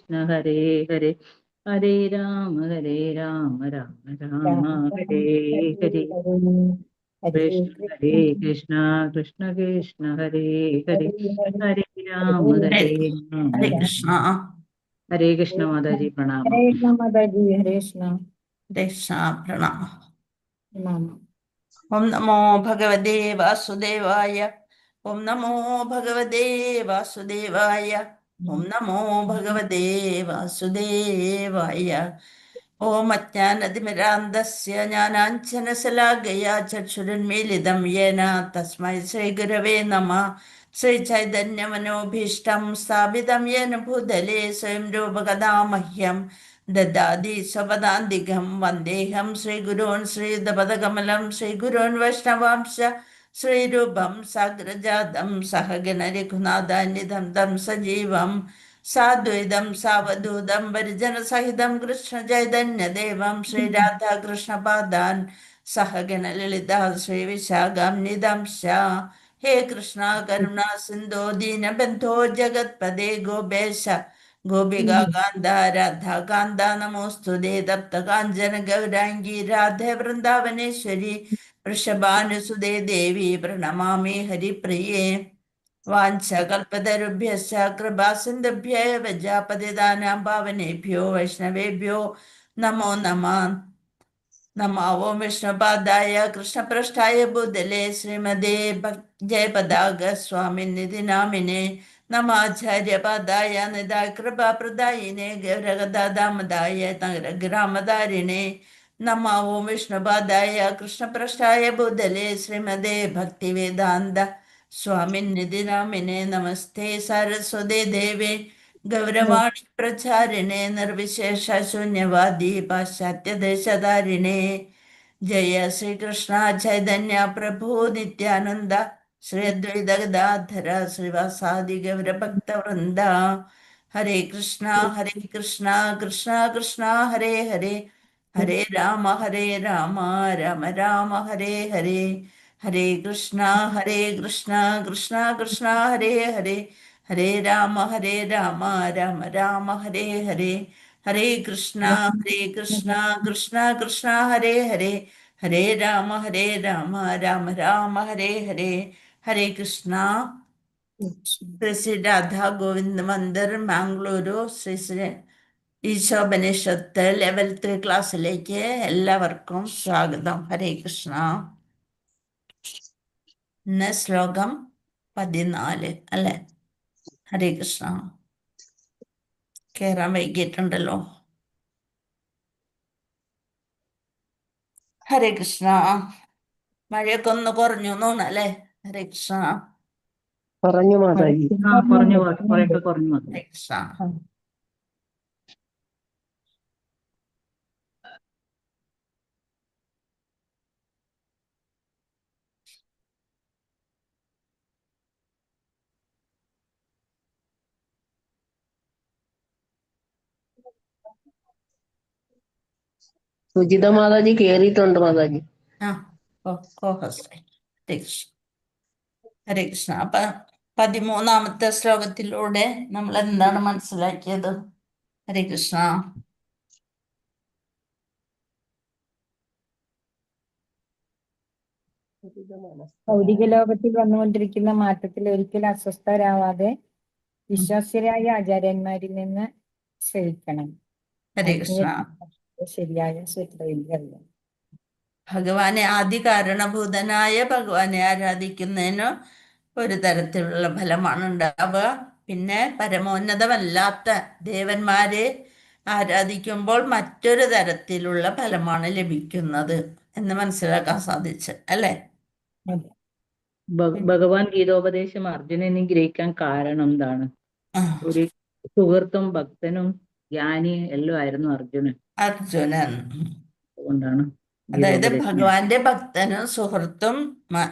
കൃഷ്ണ ഹരേ ഹരേ ഹരേ രാമ രാമ രാമ രാമ ഹരേ ഹരേ ഹരേ ഹരേ ഹരേ കൃഷ്ണ കൃഷ്ണ കൃഷ്ണ ഹരേ ഹരേ ഹരേ ഹരേ ഹരേ രാമ ഹരേ ഹരേ ഹരേ രാമ കൃഷ്ണ. ഹരേ കൃഷ്ണ മാതാജി പ്രണാമം. ഹരേ കൃഷ്ണ മാതാജി. ഹരേ കൃഷ്ണ. ഹരേ കൃഷ്ണ പ്രണാമം. പ്രണാമം. ഓം നമോ ഭഗവതേ വാസുദേവായ. ഓം നമോ ഭഗവതേ വാസുദേവായ. ഓം നമോ ഭഗവതേ വാസുദേവായ. ഓം അജ്ഞാനതിമിരാന്തസ്യ ജ്ഞാനാഞ്ജനശലാകയാ ചക്ഷുരുന്മീലിതം യേന തസ്മൈ ശ്രീഗുരവേ നമഃ. ശ്രീചൈതന്യമനോഭീഷ്ടം സ്ഥാപിതം യേന ഭൂതലേ സ്വയം രൂപകഥാ മഹ്യം ദദാതി സ്വപദാന്തികം വന്ദേഹം ശ്രീഗുരോൻ ശ്രീയുതപദകമലം ശ്രീഗുരോൻ വൈഷ്ണവാംശ ശ്രീരൂപം സാഗ്രജാതം സഹഗണ രഘുനാഥാന്വിതം തം സജീവം സാദ്വൈതം സാവധൂതം പരിജനസഹിതം കൃഷ്ണചൈതന്യദേവം ശ്രീരാധാകൃഷ്ണപാദാൻ സഹഗണ ലളിതാ ശ്രീവിശാഖാന്വിതംശ. ഹേ കൃഷ്ണ കരുണ സിന്ധോ ദീനബന്ധോ ജഗത്പദേ ഗോപേശ ഗോപികാന്ത രാധാകാന്ത നമോസ്തുതേ. തപ്തകാഞ്ചന ഗൗരാംഗി രാധേ വൃന്ദാവനേശ്വരി വൃഷഭാനുസുതേ ദേവി പ്രണമാമി ഹരിപ്രിയേ. വാഞ്ചകൽപതരുഭ്യശ്ച കൃപാസിന്ധുഭ്യ ഏവ പതിതാനാം പാവനേഭ്യോ വൈഷ്ണവേഭ്യോ നമോ നമഃ. നമോ ഓം വിഷ്ണുപാദായ കൃഷ്ണപൃഷ്ഠായ ഭൂതലേ ശ്രീമതേ ജയപതാക സ്വാമിനിധി നാമിനെ നമാചാര്യപാദായ നിതായ കൃപാപ്രദായിനെ ഗൗരഗദാദാമദായ നഗരഗ്രാമധാരിണേ. നമോ ഓം വിഷ്ണുപാദായ കൃഷ്ണപൃഷ്ഠായ ഭൂതലേ ശ്രീമതേ ഭക്തിവേദാന്ത സ്വാമിനിധി നാമിനെ നമസ്തേ സരസ്വതേ ദേവേ ഗൗരവാണി പ്രചാരിണേ നിർവിശേഷ ശൂന്യവാദി പാശ്ചാത്യദേശധാരിണേ. ജയ ശ്രീകൃഷ്ണ ചൈതന്യ പ്രഭു നിത്യാനന്ദ ശ്രീ അദ്വൈത ഗദാധര ശ്രീവാസാദി ഗൗരഭക്തവൃന്ദ. ഹരേ കൃഷ്ണ കൃഷ്ണ കൃഷ്ണ ഹരേ ഹരേ ഹരേ രാമ രാമ രാമ ഹരേ ഹരേ. ഹരേ കൃഷ്ണ കൃഷ്ണ കൃഷ്ണ ഹരേ ഹരേ ഹരേ രാമ രാമ രാമ ഹരേ ഹരേ. ഹരേ കൃഷ്ണ കൃഷ്ണ കൃഷ്ണ ഹരേ ഹരേ ഹരേ രാമ രാമ ഹരേ ഹരേ. ഹരേ കൃഷ്ണ. ശ്രീ രാധാ ഗോവിന്ദ് മന്ദിർ മാംഗ്ലൂരു ശ്രീ ഈശോപനിഷത്ത് ലെവൽ 3 ക്ലാസ്സിലേക്ക് എല്ലാവർക്കും സ്വാഗതം. ഹരേ കൃഷ്ണ. ഇന്ന് ശ്ലോകം 14 അല്ലേ? ഹരേ കൃഷ്ണ. കേറാൻ വൈകിട്ടുണ്ടല്ലോ. ഹരേ കൃഷ്ണ. മഴയൊക്കെ ഒന്ന് കുറഞ്ഞു തോന്നല്ലേ? ഹരേ കൃഷ്ണ. പറഞ്ഞു മാതാജി. കുറഞ്ഞു കുറെയൊക്കെ കുറഞ്ഞു വന്നു. ഹരേ കൃഷ്ണ. സുജിത മാതാജി കേറിയിട്ടുണ്ട് മാതാജി. ഹരേ കൃഷ്ണ. ഹരേ കൃഷ്ണ. അപ്പൊ 13ാമത്തെ ശ്ലോകത്തിലൂടെ നമ്മൾ എന്താണ് മനസ്സിലാക്കിയത്? ഹരേ കൃഷ്ണ. ഭൗതിക ലോകത്തിൽ വന്നുകൊണ്ടിരിക്കുന്ന മാറ്റത്തിൽ ഒരിക്കലും അസ്വസ്ഥരാവാതെ വിശ്വാസ്യരായ ആചാര്യന്മാരിൽ നിന്ന് ശ്രമിക്കണം. ഹരേ കൃഷ്ണ. ശരിയായ സൂത്രവിദ്യല്ല. ഭഗവാനെ ആദി കാരണഭൂതനായ ഭഗവാനെ ആരാധിക്കുന്നതിന് ഒരു തരത്തിലുള്ള ഫലമാണ് ഉണ്ടാവുക. പിന്നെ പരമോന്നതമല്ലാത്ത ദേവന്മാരെ ആരാധിക്കുമ്പോൾ മറ്റൊരു തരത്തിലുള്ള ഫലമാണ് ലഭിക്കുന്നത് എന്ന് മനസ്സിലാക്കാൻ സാധിച്ചു അല്ലേ? ഭഗവാൻ ഗീതോപദേശം അർജുനനെ ഗ്രഹിക്കാൻ കാരണം എന്താണ്? ഒരു സുഹൃത്തും ഭക്തനും ജ്ഞാനിയും എല്ലാം ആയിരുന്നു അർജുനൻ. അതുകൊണ്ടാണ് അതായത് ഭഗവാന്റെ ഭക്തനും സുഹൃത്തും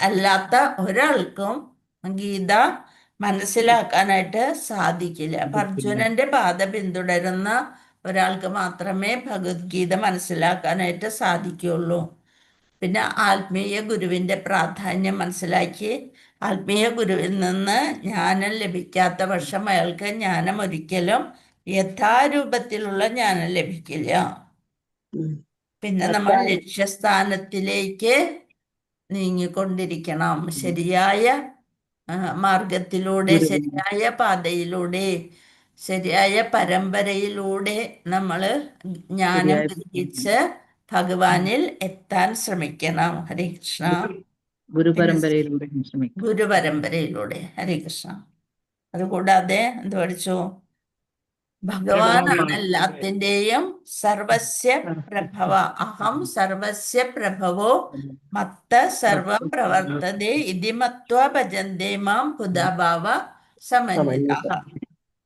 അല്ലാത്ത ഒരാൾക്കും ഗീത മനസ്സിലാക്കാനായിട്ട് സാധിക്കില്ല. അപ്പൊ അർജുനന്റെ പാത പിന്തുടരുന്ന ഒരാൾക്ക് മാത്രമേ ഭഗവത്ഗീത മനസ്സിലാക്കാനായിട്ട് സാധിക്കുള്ളൂ. പിന്നെ ആത്മീയ ഗുരുവിന്റെ പ്രാധാന്യം മനസ്സിലാക്കി ആത്മീയ ഗുരുവിൽ നിന്ന് ജ്ഞാനം ലഭിക്കാത്ത പക്ഷം അയാൾക്ക് ജ്ഞാനം ഒരിക്കലും യഥാരൂപത്തിലുള്ള ജ്ഞാനം ലഭിക്കില്ല. ഉം. പിന്നെ നമ്മൾ അതാണ്. ലക്ഷ്യസ്ഥാനത്തിലേക്ക് നീങ്ങിക്കൊണ്ടിരിക്കണം. ശരിയായ മാർഗത്തിലൂടെ, ഗുരു ശരിയായ പാതയിലൂടെ, ശരിയായ പരമ്പരയിലൂടെ നമ്മൾ ജ്ഞാനം ശരിയായ ഗ്രഹിച്ച് ഭഗവാനിൽ എത്താൻ ശ്രമിക്കണം. ഹരേ കൃഷ്ണ. പിന്നെ ഗുരുപരമ്പരയിലൂടെ ശ്രമിക്കും. ഗുരുപരമ്പരയിലൂടെ. ഹരേ കൃഷ്ണ. അതുകൂടാതെ എന്ത് പഠിച്ചു? ഭഗവാനാണ് എല്ലാത്തിൻ്റെയും സർവസ്യ പ്രഭവ. അഹം സർവസ്യ പ്രഭവോ മത്ത സർവം പ്രവർത്തതേ ഇതി മത്വാ ഭജന്തേ മാം ബുധഭാവ സമന്വിതാഃ.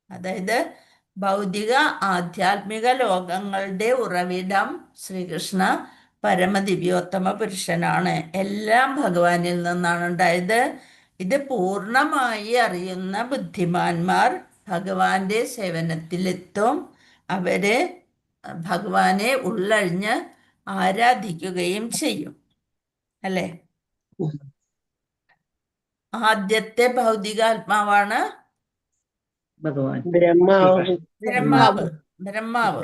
അതായത് ഭൗതിക ആധ്യാത്മിക ലോകങ്ങളുടെ ഉറവിടം ശ്രീകൃഷ്ണ പരമദിവ്യോത്തമ പുരുഷനാണ്. എല്ലാം ഭഗവാനിൽ നിന്നാണ് ഉണ്ടായത്. ഇത് പൂർണ്ണമായി അറിയുന്ന ബുദ്ധിമാന്മാർ ഭഗവാന്റെ സേവനത്തിലെത്തും. അവര് ഭഗവാനെ ഉള്ളഴിഞ്ഞ് ആരാധിക്കുകയും ചെയ്യും. അല്ലേ? ആദ്യത്തെ ഭൗതികാത്മാവാണ് ഭഗവാൻ ബ്രഹ്മാവ്. ബ്രഹ്മാവ്. ബ്രഹ്മാവ്.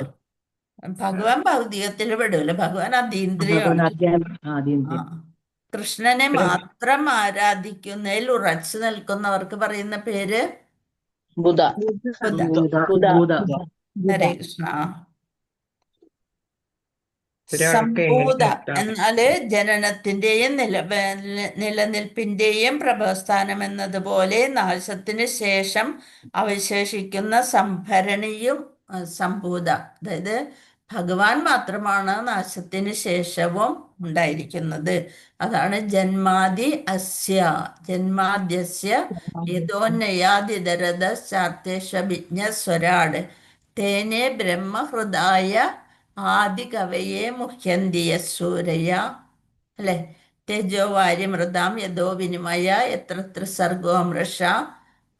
ഭഗവാൻ ഭൗതികത്തിൽ പെടൂല. ഭഗവാൻ അതീന്ദ്രിയമാണ്. ആദ്യം ആ. കൃഷ്ണനെ മാത്രം ആരാധിക്കുന്നതിൽ ഉറച്ചു നിൽക്കുന്നവർക്ക് പറയുന്ന പേര് ബുധ. ബുധ. ഹരേ കൃഷ്ണ. സംഭൂത എന്നാല് ജനനത്തിന്റെയും നിലനിൽപ്പിന്റെയും പ്രഭവസ്ഥാനം എന്നതുപോലെ നാശത്തിന് ശേഷം അവശേഷിക്കുന്ന സംഭരണിയും സംഭൂത. അതായത് ഭഗവാൻ മാത്രമാണ് നാശത്തിന് ശേഷവും ഉണ്ടായിരിക്കുന്നത്. അതാണ് ജന്മാദി അസ്യ ജന്മാദ്യസ്യ യഥോന്നയാദിതരത ചാർത്തേഷഭിജ്ഞ സ്വരാട് തേനെ ബ്രഹ്മഹൃദായ ആദികവയെ മുഹ്യന്തിയ സൂരയ. അല്ലെ? തേജോ വാര്യമൃതാം യഥോ വിനിമയ എത്ര സർഗോ മൃഷ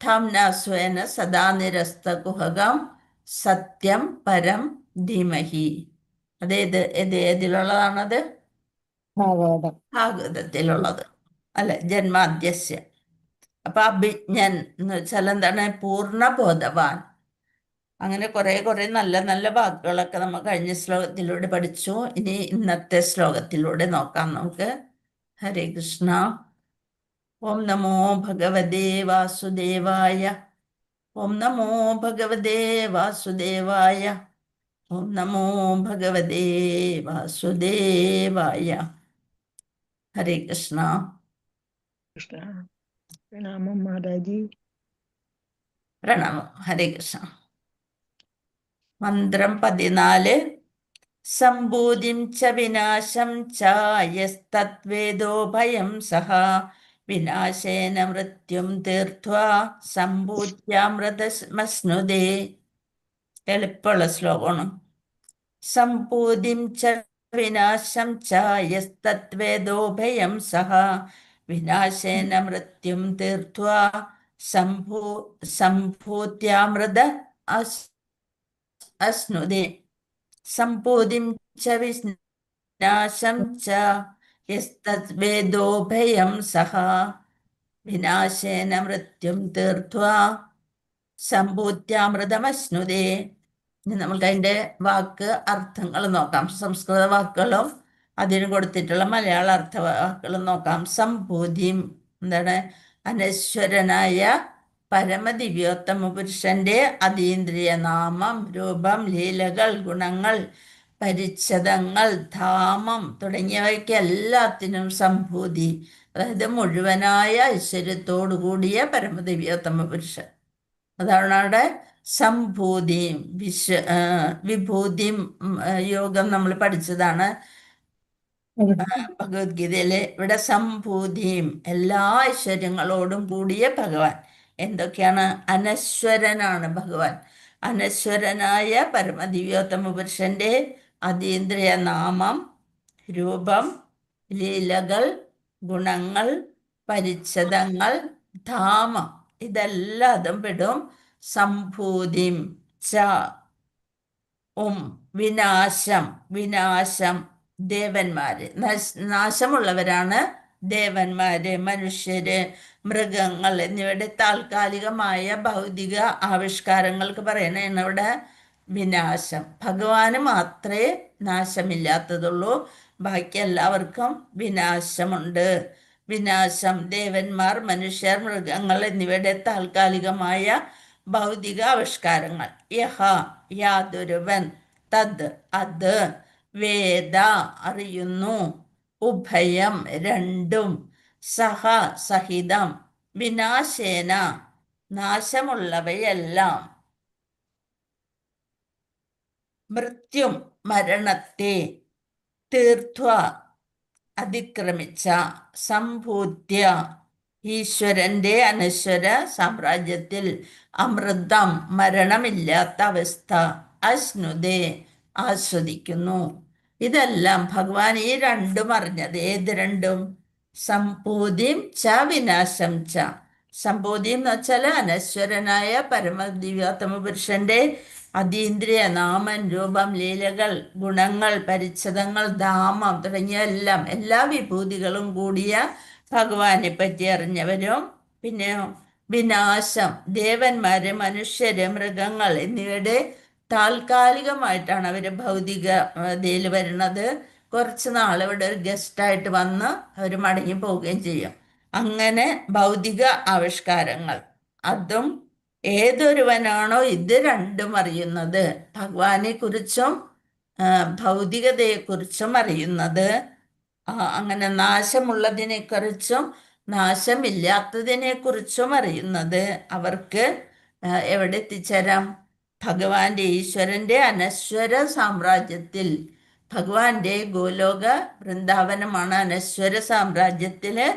ധാംനാസ്വേന സദാ നിരസ്ത കുഹകം സത്യം പരം ധീമഹി. ഏതിലുള്ളതാണത്? ഭാഗവതം. ഭാഗവതത്തിലുള്ളത്. അല്ലെ? ജന്മാദ്യസ്യ. അപ്പൊ അഭിജ്ഞൻ എന്ന് വെച്ചാൽ എന്താണ്? പൂർണ്ണബോധവാൻ. അങ്ങനെ കുറെ നല്ല നല്ല വാക്കുകളൊക്കെ നമ്മൾ കഴിഞ്ഞ ശ്ലോകത്തിലൂടെ പഠിച്ചു. ഇനി ഇന്നത്തെ ശ്ലോകത്തിലൂടെ നോക്കാം നമുക്ക്. ഹരേ കൃഷ്ണ. ഓം നമോ ഭഗവതേ വാസുദേവായ. ഓം നമോ ഭഗവതേ വാസുദേവായ. ഓം നമോ ഭഗവതേ വാസുദേവായ. ഹരേ കൃഷ്ണ. പ്രണാമം മാതാജി. പ്രണാമം. ഹരേ കൃഷ്ണ. മന്ത്രം 14. സംഭൂതിം ച വിനാശം ച യസ്തദ്വേദോ ഭയം സഹ വിനാശേന മൃത്യും തീർത്വാ സംഭൂത്യാമൃതമശ്നുതേ. എളുപ്പമുള്ള ശ്ലോകമാണ്. സംഭൂതിം ച വിനാശം ച യസ്തദ്വേദോ ഭയം സഹ വിനാശേന മൃത്യും തീർത്വാ സംഭൂത്യാമൃത അശ്നുതേ. സംഭൂതിം ച വിനാശം ച യസ്തദ്വേദോ ഭയം സഹ വിനാശേന മൃത്യും തീർത്വാ സംഭൂത്യാമൃതമശ്നുതേ. ഇനി നമുക്ക് അതിൻ്റെ അർത്ഥങ്ങൾ നോക്കാം. സംസ്കൃത വാക്കുകളും അതിന് കൊടുത്തിട്ടുള്ള മലയാള അർത്ഥവാക്കുകളും നോക്കാം. സംഭൂതിം എന്താണ്? അനശ്വരനായ പരമദിവ്യോത്തമ പുരുഷന്റെ അതീന്ദ്രിയ നാമം, രൂപം, ലീലകൾ, ഗുണങ്ങൾ, പരിച്ഛദങ്ങൾ, ധാമം തുടങ്ങിയവയ്ക്ക് എല്ലാത്തിനും സംഭൂതി. അതായത് മുഴുവനായ ഐശ്വര്യത്തോടു കൂടിയ പരമദിവ്യോത്തമ പുരുഷൻ. അതാണ് അവിടെ സംഭൂതിയും വിഭൂതിയും യോഗം നമ്മൾ പഠിച്ചതാണ് ഭഗവത്ഗീതയിലെ. ഇവിടെ സംഭൂതിയും എല്ലാ ഐശ്വര്യങ്ങളോടും കൂടിയ ഭഗവാൻ. എന്തൊക്കെയാണ്? അനശ്വരനാണ് ഭഗവാൻ. അനശ്വരനായ പരമദിവ്യോത്തമ പുരുഷന്റെ അതീന്ദ്രിയ നാമം, രൂപം, ലീലകൾ, ഗുണങ്ങൾ, പരിച്ഛദങ്ങൾ, ധാമം ഇതെല്ലാതും പെടും സംഭൂതിം ച. വിനാശം. വിനാശം ദേവന്മാര് നാശമുള്ളവരാണ് ദേവന്മാര്, മനുഷ്യര്, മൃഗങ്ങൾ എന്നിവയുടെ താൽക്കാലികമായ ഭൗതിക ആവിഷ്കാരങ്ങൾക്ക് പറയണേണ് ഇവിടെ വിനാശം. ഭഗവാന് മാത്രമേ നാശമില്ലാത്തതുള്ളൂ, ബാക്കി എല്ലാവർക്കും വിനാശമുണ്ട്. വിനാശം ദേവന്മാർ, മനുഷ്യർ, മൃഗങ്ങൾ എന്നിവയുടെ താൽക്കാലികമായ ഭൗതിക ആവിഷ്കാരങ്ങൾ. യഹ യാതൊരുവൻ, തദ് അത്, വേദ അറിയുന്നു, ഉഭയം രണ്ടും, സഹ സഹിതം, വിനാശേന നാശമുള്ളവയെല്ലാം, മൃത്യും മരണത്തെ, തീർത്വ അതിക്രമിച്ച, സംഭൂത്യ ഈശ്വരന്റെ അനശ്വര സാമ്രാജ്യത്തിൽ, അമൃതം മരണമില്ലാത്ത അവസ്ഥ, അശ്നുതേ ആസ്വദിക്കുന്നു. ഇതെല്ലാം ഭഗവാൻ ഈ രണ്ടും അറിഞ്ഞത്. ഏത് രണ്ടും? സംഭൂതിം ച വിനാശം ച. സംഭൂതി എന്ന് വെച്ചാൽ അനശ്വരനായ പരമദിവ്യോത്തമ പുരുഷന്റെ അതീന്ദ്രിയ നാമൻ, രൂപം, ലീലകൾ, ഗുണങ്ങൾ, പരിച്ഛദങ്ങൾ, ധാമം തുടങ്ങിയ എല്ലാ വിഭൂതികളും കൂടിയ ഭഗവാനെ പറ്റി അറിഞ്ഞവരും, പിന്നെ വിനാശം ദേവന്മാര്, മനുഷ്യര്, മൃഗങ്ങൾ എന്നിവയുടെ താൽക്കാലികമായിട്ടാണ് അവർ ഭൗതികതയിൽ വരുന്നത്. കുറച്ച് നാൾ ഇവിടെ ഒരു ഗസ്റ്റായിട്ട് വന്ന് അവർ മടങ്ങി പോവുകയും ചെയ്യും. അങ്ങനെ ഭൗതിക ആവിഷ്കാരങ്ങൾ, അതും ഏതൊരുവനാണോ ഇത് രണ്ടും അറിയുന്നത്, ഭഗവാനെ കുറിച്ചും ഭൗതികതയെക്കുറിച്ചും അറിയുന്നത്, അങ്ങനെ നാശമുള്ളതിനെ കുറിച്ചും നാശമില്ലാത്തതിനെ കുറിച്ചും അറിയുന്നത്, അവർക്ക് എവിടെ എത്തിച്ചേരാം? ഭഗവാന്റെ, ഈശ്വരന്റെ അനശ്വര സാമ്രാജ്യത്തിൽ. ഭഗവാന്റെ ഗോലോക വൃന്ദാവനമാണ് അനശ്വര സാമ്രാജ്യത്തില്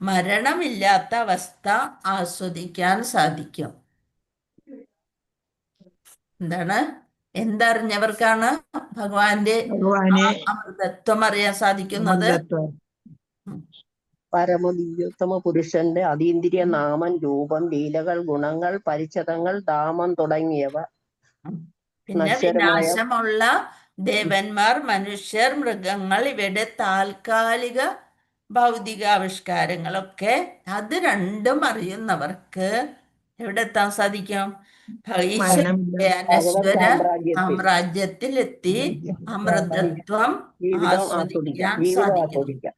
മരണമില്ലാത്ത അവസ്ഥ ആസ്വദിക്കാൻ സാധിക്കും. എന്താണ്? എന്തറിഞ്ഞവർക്കാണ് ഭഗവാന്റെ അമൃതത്വം അറിയാൻ സാധിക്കുന്നത്? പരമദിവ്യോത്തമ പുരുഷന്റെ അതീന്ദ്രിയ നാമം, രൂപം, ലീലകൾ, ഗുണങ്ങൾ, പരിച്ഛദങ്ങൾ, ധാമം തുടങ്ങിയവ. പിന്നെ വിനാശമുള്ള ദേവന്മാർ, മനുഷ്യർ, മൃഗങ്ങൾ ഇവയുടെ താൽക്കാലിക ഭൗതിക ആവിഷ്കാരങ്ങളൊക്കെ, അത് രണ്ടും അറിയുന്നവർക്ക് എവിടെ എത്താൻ സാധിക്കും? ഈശ്വരന്റെ അനശ്വര സാമ്രാജ്യത്തിലെത്തി അമൃതത്വം ആസ്വദിക്കാൻ സാധിക്കും.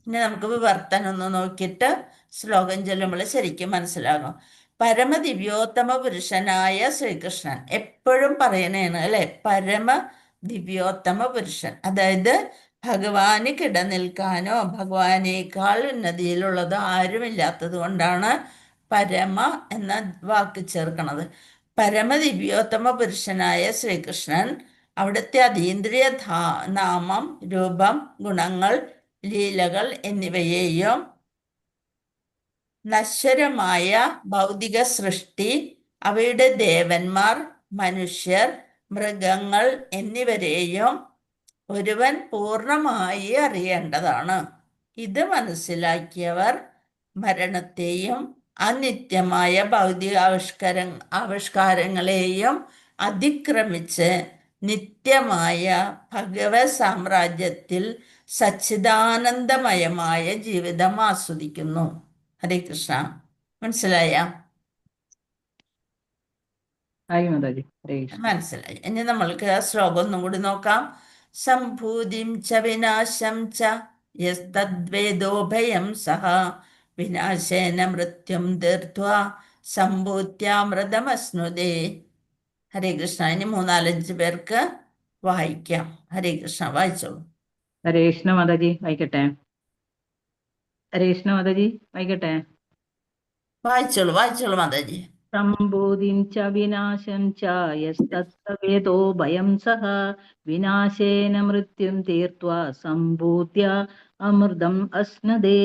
ഇനി നമുക്ക് വിവർത്തനം ഒന്ന് നോക്കിയിട്ട് ശ്ലോകം ചൊല്ലുമ്പോൾ ശരിക്കും മനസ്സിലാകും. പരമദിവ്യോത്തമ പുരുഷനായ ശ്രീകൃഷ്ണൻ എപ്പോഴും പറയണേണ് അല്ലെ, പരമ ദിവ്യോത്തമ പുരുഷൻ. അതായത് ഭഗവാന് കിടനിൽക്കാനോ ഭഗവാനേക്കാൾ ഉന്നതിയിലുള്ളതോ ആരുമില്ലാത്തത് കൊണ്ടാണ് പരമ എന്ന വാക്ക് ചേർക്കണത്. പരമദിവ്യോത്തമ പുരുഷനായ ശ്രീകൃഷ്ണൻ അവിടുത്തെ അതീന്ദ്രിയ നാമം, രൂപം, ഗുണങ്ങൾ, ലീലകൾ എന്നിവയെയും നശ്വരമായ ഭൗതിക സൃഷ്ടി, അവയുടെ ദേവന്മാർ, മനുഷ്യർ, മൃഗങ്ങൾ എന്നിവരെയും ഒരുവൻ പൂർണ്ണമായി അറിയേണ്ടതാണ്. ഇത് മനസ്സിലാക്കിയവർ മരണത്തെയും അനിത്യമായ ഭൗതിക ആവിഷ്കാരങ്ങളെയും അതിക്രമിച്ച് നിത്യമായ ഭഗവത് സാമ്രാജ്യത്തിൽ സച്ചിദാനന്ദമയമായ ജീവിതം ആസ്വദിക്കുന്നു. ഹരേ കൃഷ്ണ. മനസ്സിലായ? മനസ്സിലായി. ഇനി നമ്മൾക്ക് ആ ശ്ലോകം ഒന്നും കൂടി നോക്കാം. സംഭൂതിം ച വിനാശം ച യസ്തദ്വേദോഭയം സഹ വിനാശേന മൃത്യും തീർത്വാ സംഭൂത്യാമൃതമശ്നുതേ. ഹരേ കൃഷ്ണ. ഇനി 3-4 പേർക്ക് വായിക്കാം. ഹരേ കൃഷ്ണ, വായിച്ചോളൂ. ഹരേ കൃഷ്ണ മാതാജി, വായിക്കട്ടെ. ഹരേ കൃഷ്ണ മാതാജി, വായിക്കട്ടെ. വായിച്ചോളൂ മാതാജി. സംഭൂതിം ച വിനാശം ച യസ്തദ്വേദോ ഭയം സഹ വിനാശേന മൃത്യും തീർത്വാ സംഭൂത്യ അമൃതം അശ്നതേ.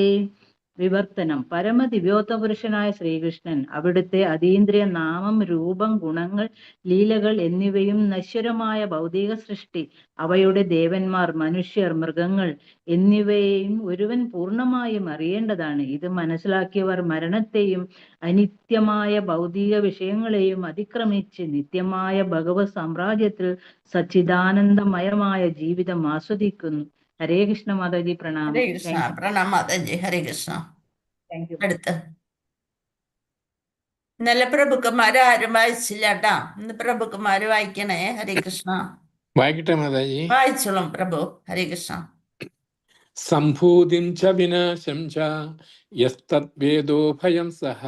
വിവർത്തനം. പരമദിവ്യോത്തമ പുരുഷനായ ശ്രീകൃഷ്ണൻ അവിടുത്തെ അതീന്ദ്രിയ നാമം, രൂപം, ഗുണങ്ങൾ, ലീലകൾ എന്നിവയും നശ്വരമായ ഭൗതിക സൃഷ്ടി, അവയുടെ ദേവന്മാർ, മനുഷ്യർ, മൃഗങ്ങൾ എന്നിവയെയും ഒരുവൻ പൂർണ്ണമായും അറിയേണ്ടതാണ്. ഇത് മനസ്സിലാക്കിയവർ മരണത്തെയും അനിത്യമായ ഭൗതിക വിഷയങ്ങളെയും അതിക്രമിച്ച് നിത്യമായ ഭഗവത് സാമ്രാജ്യത്തിൽ സച്ചിദാനന്ദമയമായ ജീവിതം ആസ്വദിക്കുന്നു. ഹരേ കൃഷ്ണ മാതാജി, പ്രണാം. ഹരേ കൃഷ്ണ. പ്രണാം മാതാജി. ഹരേ കൃഷ്ണ. Thank you. അടുത്ത് ഇന്നലെ പ്രഭുക്കന്മാര് ആരും വായിച്ചില്ല കേട്ടാ. ഇന്ന് പ്രഭുക്കന്മാര് വായിക്കണേ. ഹരേ കൃഷ്ണ. വായിക്കട്ടെ മാതാജി. വായിച്ചോളും പ്രഭു. ഹരേ കൃഷ്ണ. സംഭൂതിം ച വിനാശം ച യസ്തദ്വേദോ ഭയം സഹ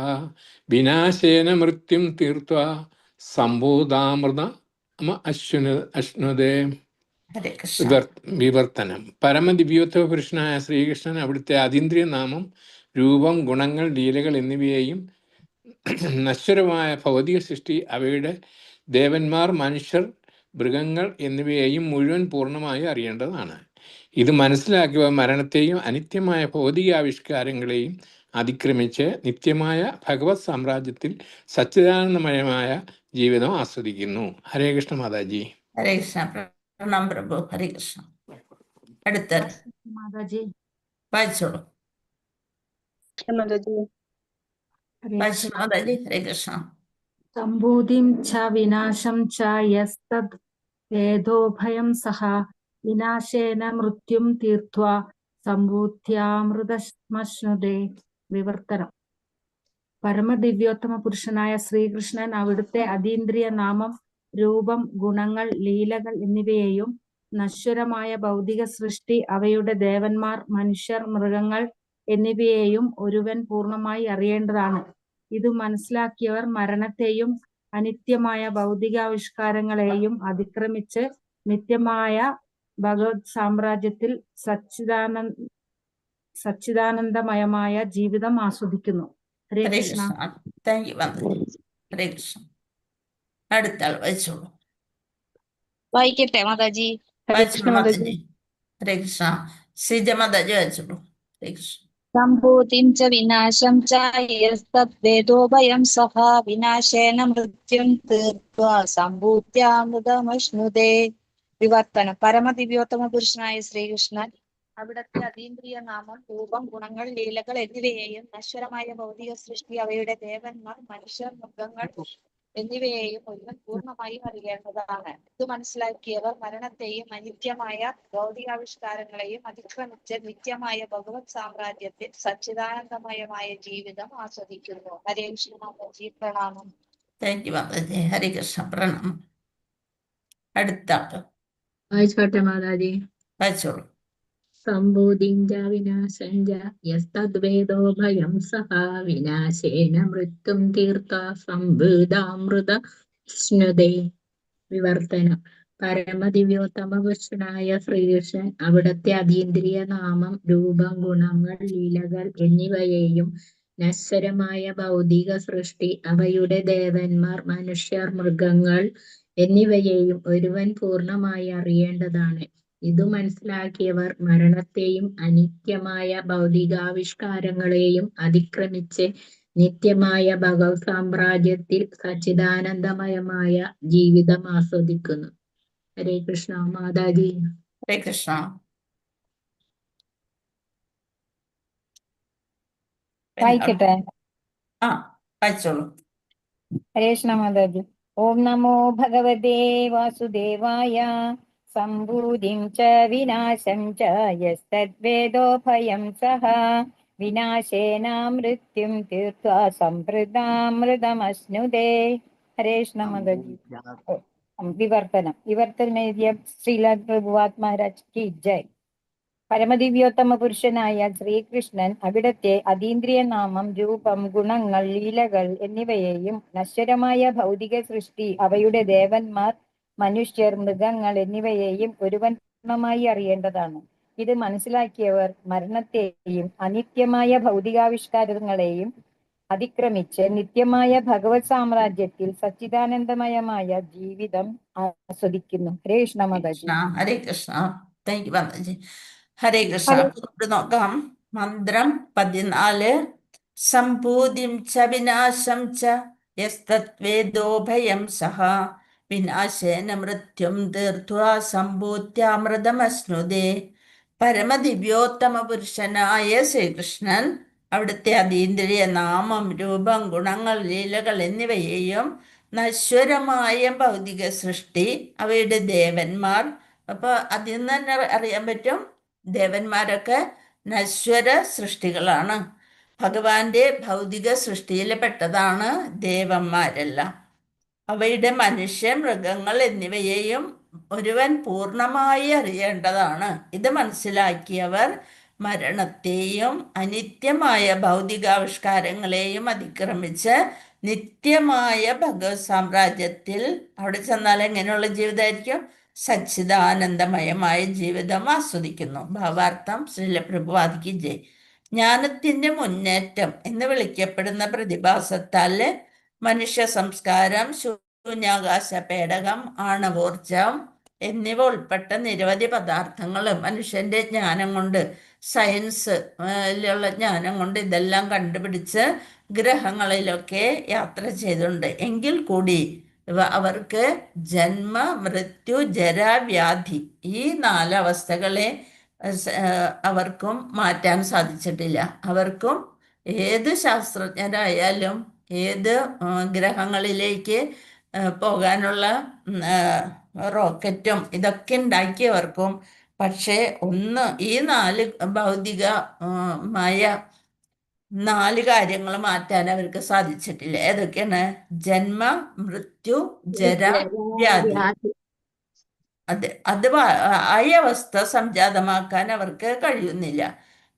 വിനാശേന മൃത്യും തീർത്വാ സംഭൂതാമൃത അശ്നുതേ. ഹരേ കൃഷ്ണ. വിവർത്തനം. പരമദിവ്യോത്തമ പുരുഷനായ ശ്രീകൃഷ്ണൻ അവിടുത്തെ അതീന്ദ്രിയ നാമം, രൂപം, ഗുണങ്ങൾ, ലീലകൾ എന്നിവയെയും നശ്വരമായ ഭൗതിക സൃഷ്ടി, അവയുടെ ദേവന്മാർ, മനുഷ്യർ, മൃഗങ്ങൾ എന്നിവയെയും മുഴുവൻ പൂർണ്ണമായി അറിയേണ്ടതാണ്. ഇത് മനസ്സിലാക്കിയവ മരണത്തെയും അനിത്യമായ ഭൗതികാവിഷ്കാരങ്ങളെയും അതിക്രമിച്ച് നിത്യമായ ഭഗവത് സാമ്രാജ്യത്തിൽ സച്ചിദാനന്ദമയമായ ജീവിതം ആസ്വദിക്കുന്നു. ഹരേ കൃഷ്ണ മാതാജി. ഹരേ കൃഷ്ണ. പ്രണാം പ്രഭു. ഹരേ കൃഷ്ണ. അടുത്ത മാതാജി. വായിച്ചോളൂ. മാതാജി. വായിച്ചു മാതാജി. ഹരേ കൃഷ്ണ. സംഭൂതിം ച വിനാശം ച യസ്തദ് വേദോഭയം സഹ വിനാശേന മൃത്യും തീർത്വാ സംഭൂത്യാമൃതമശ്നുതേ. വിവർത്തനം. പരമദിവ്യോത്തമ പുരുഷനായ ശ്രീകൃഷ്ണൻ അവിടുത്തെ അതീന്ദ്രിയ നാമം, രൂപം, ഗുണങ്ങൾ, ലീലകൾ എന്നിവയെയും നശ്വരമായ ഭൗതിക സൃഷ്ടി, അവയുടെ ദേവന്മാർ, മനുഷ്യർ, മൃഗങ്ങൾ എന്നിവയെയും ഒരുവൻ പൂർണ്ണമായി അറിയേണ്ടതാണ്. ഇത് മനസ്സിലാക്കിയവർ മരണത്തെയും അനിത്യമായ ഭൗതികാവിഷ്കാരങ്ങളെയും അതിക്രമിച്ച് നിത്യമായ ഭഗവത് സാമ്രാജ്യത്തിൽ സച്ചിദാനന്ദമയമായ ജീവിതം ആസ്വദിക്കുന്നു. ഹരേ ഹരേ കൃഷ്ണ. കൃഷ്ണ. താങ്ക് യു മാതാജി. ഹരേ കൃഷ്ണ. അടുത്ത ആൾ വായിച്ചോളൂ. വായിക്കട്ടെ മാതാജി. വായിച്ചോളൂ മാതാജി. ഹരേ കൃഷ്ണ. ശ്രീജ മാതാജി വായിച്ചോളൂ. ഹരേ കൃഷ്ണ. സംഭൂതിം ച വിനാശം ച യസ്തദ്വേദോഭയം സഹ വിനാശേന മൃത്യും തീർത്വാ സംഭൂത്യാമൃതമശ്നുതേ. വിവർത്തനം. പരമദിവ്യോത്തമ പുരുഷനായ ശ്രീകൃഷ്ണൻ അവിടുത്തെ അതീന്ദ്രിയ നാമം, രൂപം, ഗുണങ്ങൾ, ലീലകൾ എന്നിവയെയും നശ്വരമായ ഭൗതിക സൃഷ്ടി, അവയുടെ ദേവന്മാർ, മനുഷ്യർ, മൃഗങ്ങൾ എന്നിവയെയും ഒരുവൻ പൂർണ്ണമായി അറിയേണ്ടതാണ്. ഇത് മനസ്സിലാക്കിയവർ മരണത്തെയും അനിത്യമായ ഭൗതികാവിഷ്കാരങ്ങളെയും അതിക്രമിച്ച് നിത്യമായ ഭഗവത് സാമ്രാജ്യത്തിൽ സച്ചിദാനന്ദമയമായ ജീവിതം ആസ്വദിക്കുന്നു. ഹരേ കൃഷ്ണ മാതാജി. പ്രണാമം. താങ്ക് യു മാതാജി. ഹരേ കൃഷ്ണ. പ്രണാമം. അടുത്ത ആള് വായിച്ചോട്ടെ മാതാജി. വായിച്ചോളൂ. സംഭൂതിം ച വിനാശം ച യസ്തദ്വേദോ ഭയം സഹ വിനാശേന മൃത്യും തീർത്വാ സംഭൂതാമൃതമശ്നുതേ. വിവർത്തനം. പരമദിവ്യോത്തമ പുരുഷനായ ശ്രീകൃഷ്ണൻ അവിടുത്തെ അതീന്ദ്രിയ നാമം, രൂപം, ഗുണങ്ങൾ, ലീലകൾ എന്നിവയെയും നശ്വരമായ ഭൗതിക സൃഷ്ടി, അവയുടെ ദേവന്മാർ, മനുഷ്യർ, മൃഗങ്ങൾ എന്നിവയെയും ഒരുവൻ പൂർണ്ണമായി അറിയേണ്ടതാണ്. ഇതു മനസ്സിലാക്കിയവർ മരണത്തെയും അനിത്യമായ ഭൗതികാവിഷ്കാരങ്ങളെയും അതിക്രമിച്ച് നിത്യമായ ഭഗവത് സാമ്രാജ്യത്തിൽ സച്ചിദാനന്ദമയമായ ജീവിതം ആസ്വദിക്കുന്നു. ഹരേ കൃഷ്ണ മാതാജി. ഹരേ കൃഷ്ണ. വായിക്കട്ടെ. ആ വായിച്ചോളൂ. ഹരേ കൃഷ്ണ മാതാജി. ഓം നമോ ഭഗവതേ വാസുദേവായ. സംഭൂതിം ച വിനാശം ച യസ്തദ്വേദോഭയം സഹ വിനാശേന മൃത്യും തീർത്വാ സംഭൃതാമൃതമശ്നുതേ. ഹരേ കൃഷ്ണ മാതാജി. വിവർത്തനം എഴുതിയ ശ്രീല പ്രഭുപാദ് മഹാരാജ് കി ജയ്. പരമദിവ്യോത്തമ പുരുഷനായ ശ്രീകൃഷ്ണൻ അവിടത്തെ അതീന്ദ്രിയ നാമം, രൂപം, ഗുണങ്ങൾ, ലീലകൾ എന്നിവയെയും നശ്വരമായ ഭൗതിക സൃഷ്ടി, അവയുടെ ദേവന്മാർ, മനുഷ്യർ, മൃഗങ്ങൾ എന്നിവയെയും ഒരുവൻ പൂർണ്ണമായി അറിയേണ്ടതാണ്. ഇത് മനസ്സിലാക്കിയവർ മരണത്തെയും അനിത്യമായ ഭൗതികാവിഷ്കാരങ്ങളെയും അതിക്രമിച്ച് നിത്യമായ ഭഗവത് സാമ്രാജ്യത്തിൽ സച്ചിദാനന്ദമയമായ ജീവിതം ആസ്വദിക്കുന്നു. ഹരേ കൃഷ്ണ മാതാജി. ഹരേ കൃഷ്ണ. താങ്ക് യു മാതാജി. ഹരേ കൃഷ്ണ. നമുക്ക് നോക്കാം. മന്ത്രം 14. സംഭൂതിം ച വിനാശം ച യസ്തദ്വേദോഭയം സഹ വിനാശേന മൃത്യും തീർത്വാ സംഭൂത്യാമൃതമശ്നുതേ. പരമദിവ്യോത്തമ പുരുഷനായ ശ്രീകൃഷ്ണൻ അവിടുത്തെ അതീന്ദ്രിയ നാമം, രൂപം, ഗുണങ്ങൾ, ലീലകൾ എന്നിവയെയും നശ്വരമായ ഭൗതിക സൃഷ്ടി, അവയുടെ ദേവന്മാർ, അപ്പൊ അതിൽ നിന്ന് തന്നെ അറിയാൻ പറ്റും ദേവന്മാരൊക്കെ നശ്വര സൃഷ്ടികളാണ്. ഭഗവാന്റെ ഭൗതിക സൃഷ്ടിയിൽ പെട്ടതാണ് ദേവന്മാരെല്ലാം. അവയുടെ മനുഷ്യ, മൃഗങ്ങൾ എന്നിവയെയും ഒരുവൻ പൂർണ്ണമായി അറിയേണ്ടതാണ്. ഇത് മനസ്സിലാക്കിയവർ മരണത്തെയും അനിത്യമായ ഭൗതികാവിഷ്കാരങ്ങളെയും അതിക്രമിച്ച് നിത്യമായ ഭഗവത് സാമ്രാജ്യത്തിൽ അവിടെ ചെന്നാൽ എങ്ങനെയുള്ള ജീവിതമായിരിക്കും? സച്ചിദാനന്ദമയമായ ജീവിതം ആസ്വദിക്കുന്നു. ഭാവാർത്ഥം ശ്രീല പ്രഭുപാദിക്ക് ജയ്. ജ്ഞാനത്തിന്റെ മുന്നേറ്റം എന്ന് വിളിക്കപ്പെടുന്ന പ്രതിഭാസത്താൽ മനുഷ്യ സംസ്കാരം, ശൂന്യാകാശ പേടകം, ആണവോർജം എന്നിവ ഉൾപ്പെട്ട നിരവധി പദാർത്ഥങ്ങൾ മനുഷ്യന്റെ ജ്ഞാനം കൊണ്ട്, സയൻസിലുള്ള ജ്ഞാനം കൊണ്ട് ഇതെല്ലാം കണ്ടുപിടിച്ച് ഗ്രഹങ്ങളിലൊക്കെ യാത്ര ചെയ്തിട്ടുണ്ട്. എങ്കിൽ കൂടി അവർക്ക് ജന്മ, മൃത്യു, ജര, വ്യാധി ഈ 4 അവസ്ഥകളെ അവർക്കും മാറ്റാൻ സാധിച്ചിട്ടില്ല. അവർക്കും ഏത് ശാസ്ത്രജ്ഞരായാലും ഏത് ഗ്രഹങ്ങളിലേക്ക് പോകാനുള്ള റോക്കറ്റും ഇതൊക്കെ ഉണ്ടാക്കിയവർക്കും പക്ഷേ ഈ 4 ഭൗതികമായ 4 കാര്യങ്ങൾ മാറ്റാൻ അവർക്ക് സാധിച്ചിട്ടില്ല. ഏതൊക്കെയാണ്? ജന്മ, മൃത്യു, ജര, വ്യാധി. അത് ഈ അവസ്ഥ സംജാതമാക്കാൻ അവർക്ക് കഴിയുന്നില്ല.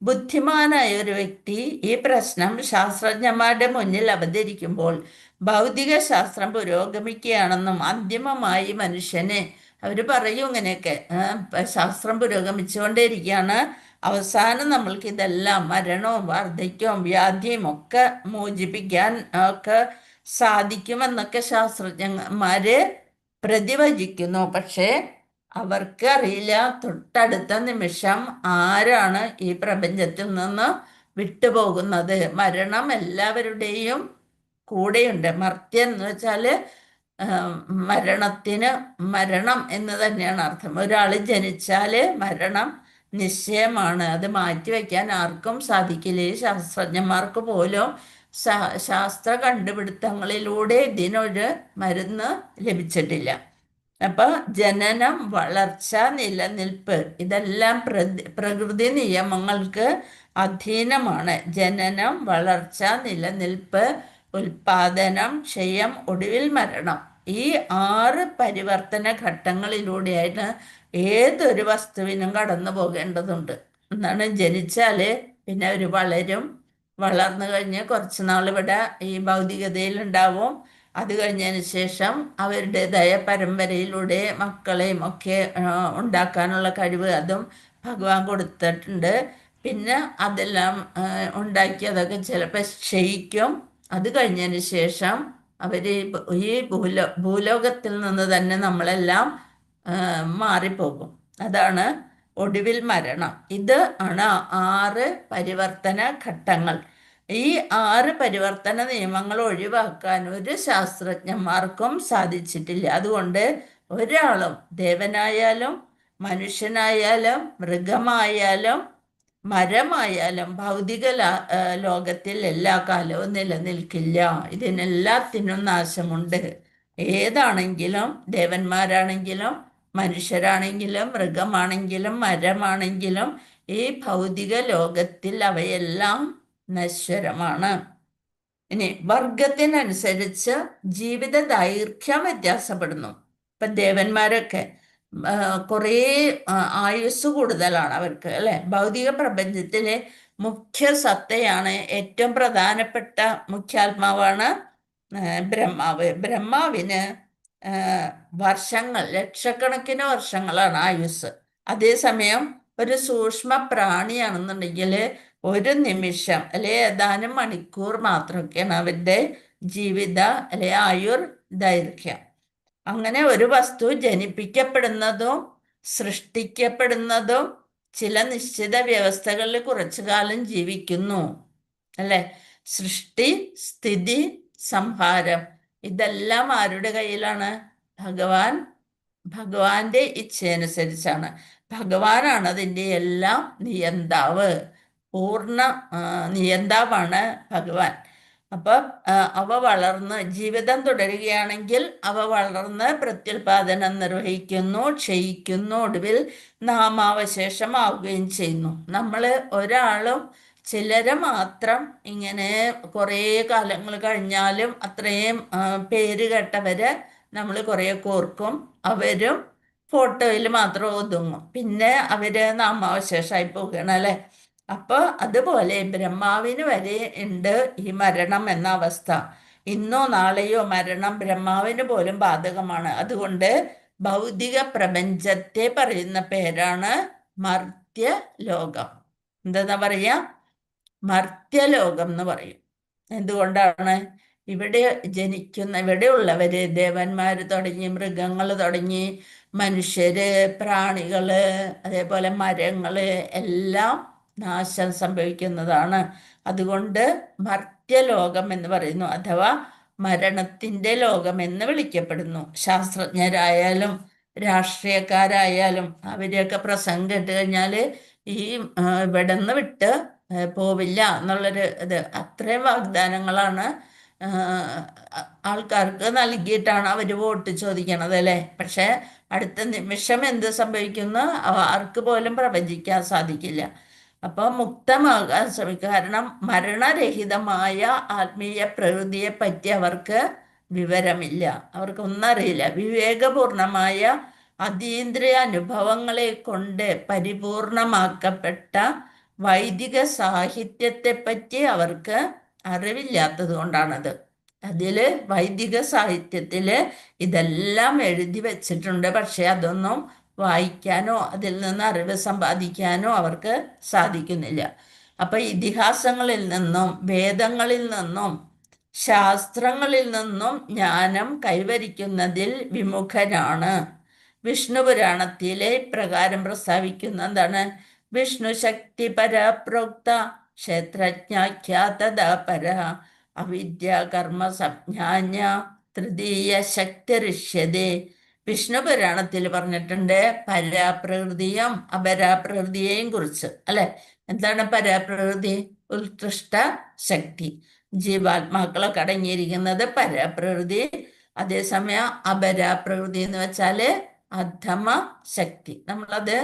ബുദ്ധിമാനായ ഒരു വ്യക്തി ഈ പ്രശ്നം ശാസ്ത്രജ്ഞന്മാരുടെ മുന്നിൽ അവതരിക്കുമ്പോൾ ഭൗതിക ശാസ്ത്രം പുരോഗമിക്കുകയാണെന്നും അന്തിമമായി മനുഷ്യനെ അവർ പറയും ഇങ്ങനെയൊക്കെ, ശാസ്ത്രം പുരോഗമിച്ചുകൊണ്ടേയിരിക്കുകയാണ്, അവസാനം നമ്മൾക്ക് ഇതെല്ലാം മരണവും വാർദ്ധക്യവും വ്യാധിയും ഒക്കെ മോചിപ്പിക്കാൻ ഒക്കെ സാധിക്കുമെന്നൊക്കെ ശാസ്ത്രജ്ഞന്മാര് പ്രതിവചിക്കുന്നു. പക്ഷേ അവർക്ക് അറിയില്ല തൊട്ടടുത്ത നിമിഷം ആരാണ് ഈ പ്രപഞ്ചത്തിൽ നിന്ന് വിട്ടുപോകുന്നത്. മരണം എല്ലാവരുടെയും കൂടെയുണ്ട്. മർത്യൻ എന്ന് വെച്ചാൽ മരണം എന്ന് തന്നെയാണ് അർത്ഥം. ഒരാൾ ജനിച്ചാൽ മരണം നിശ്ചയമാണ്. അത് മാറ്റിവെക്കാൻ ആർക്കും സാധിക്കില്ല. ഈ ശാസ്ത്രജ്ഞന്മാർക്ക് പോലും ശാസ്ത്ര കണ്ടുപിടുത്തങ്ങളിലൂടെ ഇതിനൊരു മരുന്ന് ലഭിച്ചിട്ടില്ല. അപ്പൊ ജനനം, വളർച്ച, നിലനിൽപ്പ് ഇതെല്ലാം പ്രകൃതി നിയമങ്ങൾക്ക് അധീനമാണ്. ജനനം, വളർച്ച, നിലനിൽപ്പ്, ഉൽപാദനം, ക്ഷയം, ഒടുവിൽ മരണം. ഈ 6 പരിവർത്തന ഘട്ടങ്ങളിലൂടെയായിട്ട് ഏതൊരു വസ്തുവിനും കടന്നു പോകേണ്ടതുണ്ട്. എന്താണ്? ജനിച്ചാല് പിന്നെ അവർ വളർന്നു കഴിഞ്ഞ് കുറച്ച് നാൾ ഇവിടെ ഈ ഭൗതികതയിൽ ഉണ്ടാവും. അത് കഴിഞ്ഞതിന് ശേഷം അവരുടേതായ പരമ്പരയിലൂടെ മക്കളെയും ഒക്കെ ഉണ്ടാക്കാനുള്ള കഴിവ് അതും ഭഗവാൻ കൊടുത്തിട്ടുണ്ട്. പിന്നെ അതെല്ലാം ഉണ്ടാക്കിയതൊക്കെ ചിലപ്പോൾ ക്ഷയിക്കും. അത് കഴിഞ്ഞതിന് ശേഷം അവർ ഈ ഭൂലോകത്തിൽ നിന്ന് തന്നെ നമ്മളെല്ലാം മാറിപ്പോകും. അതാണ് ഒടുവിൽ മരണം. ഇത് ആണ് 6 പരിവർത്തന ഘട്ടങ്ങൾ. ഈ 6 പരിവർത്തന നിയമങ്ങൾ ഒഴിവാക്കാൻ ഒരു ശാസ്ത്രജ്ഞന്മാർക്കും സാധിച്ചിട്ടില്ല. അതുകൊണ്ട് ഒരാളും ദേവനായാലും മനുഷ്യനായാലും മൃഗമായാലും മരമായാലും ഭൗതിക ലോകത്തിൽ എല്ലാ കാലവും നിലനിൽക്കില്ല. ഇതിനെല്ലാത്തിനും നാശമുണ്ട്. ഏതാണെങ്കിലും, ദേവന്മാരാണെങ്കിലും മനുഷ്യരാണെങ്കിലും മൃഗമാണെങ്കിലും മരമാണെങ്കിലും ഈ ഭൗതിക ലോകത്തിൽ അവയെല്ലാം നശ്വരമാണ്. ഇനി വർഗത്തിനനുസരിച്ച് ജീവിത ദൈർഘ്യം വ്യത്യാസപ്പെടുന്നു. ഇപ്പൊ ദേവന്മാരൊക്കെ കുറേ ആയുസ് കൂടുതലാണ് അവർക്ക്, അല്ലെ? ഭൗതിക പ്രപഞ്ചത്തിലെ മുഖ്യ സത്തയാണ്, ഏറ്റവും പ്രധാനപ്പെട്ട മുഖ്യാത്മാവാണ് ബ്രഹ്മാവ്. ബ്രഹ്മാവിന് വർഷങ്ങൾ, ലക്ഷക്കണക്കിന് വർഷങ്ങളാണ് ആയുസ്. അതേസമയം ഒരു സൂക്ഷ്മ പ്രാണിയാണെന്നുണ്ടെങ്കിൽ ഒരു നിമിഷം അല്ലെ ഏതാനും മണിക്കൂർ മാത്രമൊക്കെയാണ് അവരുടെ ജീവിത അല്ലെ ആയുർ ദൈർഘ്യം. അങ്ങനെ ഒരു വസ്തു ജനിപ്പിക്കപ്പെടുന്നതും സൃഷ്ടിക്കപ്പെടുന്നതും ചില നിശ്ചിത വ്യവസ്ഥകളിൽ കുറച്ചു കാലം ജീവിക്കുന്നു, അല്ലെ? സൃഷ്ടി, സ്ഥിതി, സംഹാരം ഇതെല്ലാം ആരുടെ കയ്യിലാണ്? ഭഗവാന്റെ ഇച്ഛയനുസരിച്ചാണ്. ഭഗവാനാണ് അതിൻ്റെ എല്ലാം നിയന്താവ്. പൂർണ്ണ നിയന്താവാണ് ഭഗവാൻ. അപ്പൊ അവ വളർന്ന് ജീവിതം തുടരുകയാണെങ്കിൽ അവ വളർന്ന് പ്രത്യുൽപാദനം നിർവഹിക്കുന്നു, ക്ഷയിക്കുന്നു, ഒടുവിൽ നാമാവശേഷമാവുകയും ചെയ്യുന്നു. നമ്മൾ ഒരാളും ചിലരെ മാത്രം ഇങ്ങനെ കുറേ കാലങ്ങൾ കഴിഞ്ഞാലും അത്രയും പേര് കേട്ടവരെ നമ്മൾ കുറേ ഓർക്കും. അവരും ഫോട്ടോയിൽ മാത്രം ഒതുങ്ങും, പിന്നെ അവര് നാമാവശേഷമായി പോവുകയാണ് അല്ലേ. അപ്പൊ അതുപോലെ ബ്രഹ്മാവിന് വരെ ഉണ്ട് ഈ മരണം എന്ന അവസ്ഥ. ഇന്നോ നാളെയോ മരണം ബ്രഹ്മാവിന് പോലും ബാധകമാണ്. അതുകൊണ്ട് ഭൗതിക പ്രപഞ്ചത്തെ പറയുന്ന പേരാണ് മർത്യലോകം. എന്താ പറയാ? മർത്യലോകം എന്ന് പറയും. എന്തുകൊണ്ടാണ്? ഇവിടെ ഇവിടെയുള്ളവര് ദേവന്മാര് തുടങ്ങി മൃഗങ്ങൾ തുടങ്ങി മനുഷ്യര്, പ്രാണികള്, അതേപോലെ മരങ്ങള് എല്ലാം നാശം സംഭവിക്കുന്നതാണ്. അതുകൊണ്ട് മർത്യലോകം എന്ന് പറയുന്നു, അഥവാ മരണത്തിന്റെ ലോകം എന്ന് വിളിക്കപ്പെടുന്നു. ശാസ്ത്രജ്ഞരായാലും രാഷ്ട്രീയക്കാരായാലും അവരെയൊക്കെ പ്രസംഗം കേട്ട് കഴിഞ്ഞാൽ ഈ ഇവിടെ നിന്ന് വിട്ട് പോവില്ല എന്നുള്ളൊരു ഇത്, അത്രയും വാഗ്ദാനങ്ങളാണ് ആൾക്കാർക്ക് നൽകിയിട്ടാണ് അവർ വോട്ട് ചോദിക്കണത് അല്ലേ. പക്ഷെ അടുത്ത നിമിഷം എന്ത് സംഭവിക്കുന്നു ആർക്ക് പോലും പ്രവചിക്കാൻ സാധിക്കില്ല. അപ്പോൾ മുക്തമാകാൻ ശ്രമിക്കുക. കാരണം മരണരഹിതമായ ആത്മീയ പ്രകൃതിയെ പറ്റി അവർക്ക് വിവരമില്ല, അവർക്കൊന്നും അറിയില്ല. വിവേകപൂർണമായ അതീന്ദ്രിയ അനുഭവങ്ങളെ കൊണ്ട് പരിപൂർണമാക്കപ്പെട്ട വൈദിക സാഹിത്യത്തെ പറ്റി അവർക്ക് അറിവില്ലാത്തത് കൊണ്ടാണത്. അതില് വൈദിക സാഹിത്യത്തില് ഇതെല്ലാം എഴുതി വെച്ചിട്ടുണ്ട്, പക്ഷെ അതൊന്നും വായിക്കാനോ അതിൽ നിന്ന് അറിവ് സമ്പാദിക്കാനോ അവർക്ക് സാധിക്കുന്നില്ല. അപ്പൊ ഇതിഹാസങ്ങളിൽ നിന്നും വേദങ്ങളിൽ നിന്നും ശാസ്ത്രങ്ങളിൽ നിന്നും ജ്ഞാനം കൈവരിക്കുന്നതിൽ വിമുഖരാണ്. വിഷ്ണു പുരാണത്തിലെ പ്രകാരം പ്രസ്താവിക്കുന്ന എന്താണ്? വിഷ്ണു ശക്തി പരപ്രോക്ത ക്ഷേത്രജ്ഞാഖ്യാതദാ പര അവിദ്യ കർമ്മ സംജ്ഞാന്യ തൃതീയ ശക്തി ഋഷ്യതേ. വിഷ്ണു പുരാണത്തിൽ പറഞ്ഞിട്ടുണ്ട് പരാപ്രകൃതിയും അപരാപ്രകൃതിയെയും കുറിച്ച് അല്ലെ. എന്താണ് പരാപ്രകൃതി? ഉത്കൃഷ്ട ശക്തി, ജീവാത്മാക്കളൊക്കെ അടങ്ങിയിരിക്കുന്നത് പരാപ്രകൃതി. അതേസമയം അപരാപ്രകൃതി എന്ന് വെച്ചാല് അധമ ശക്തി. നമ്മളത്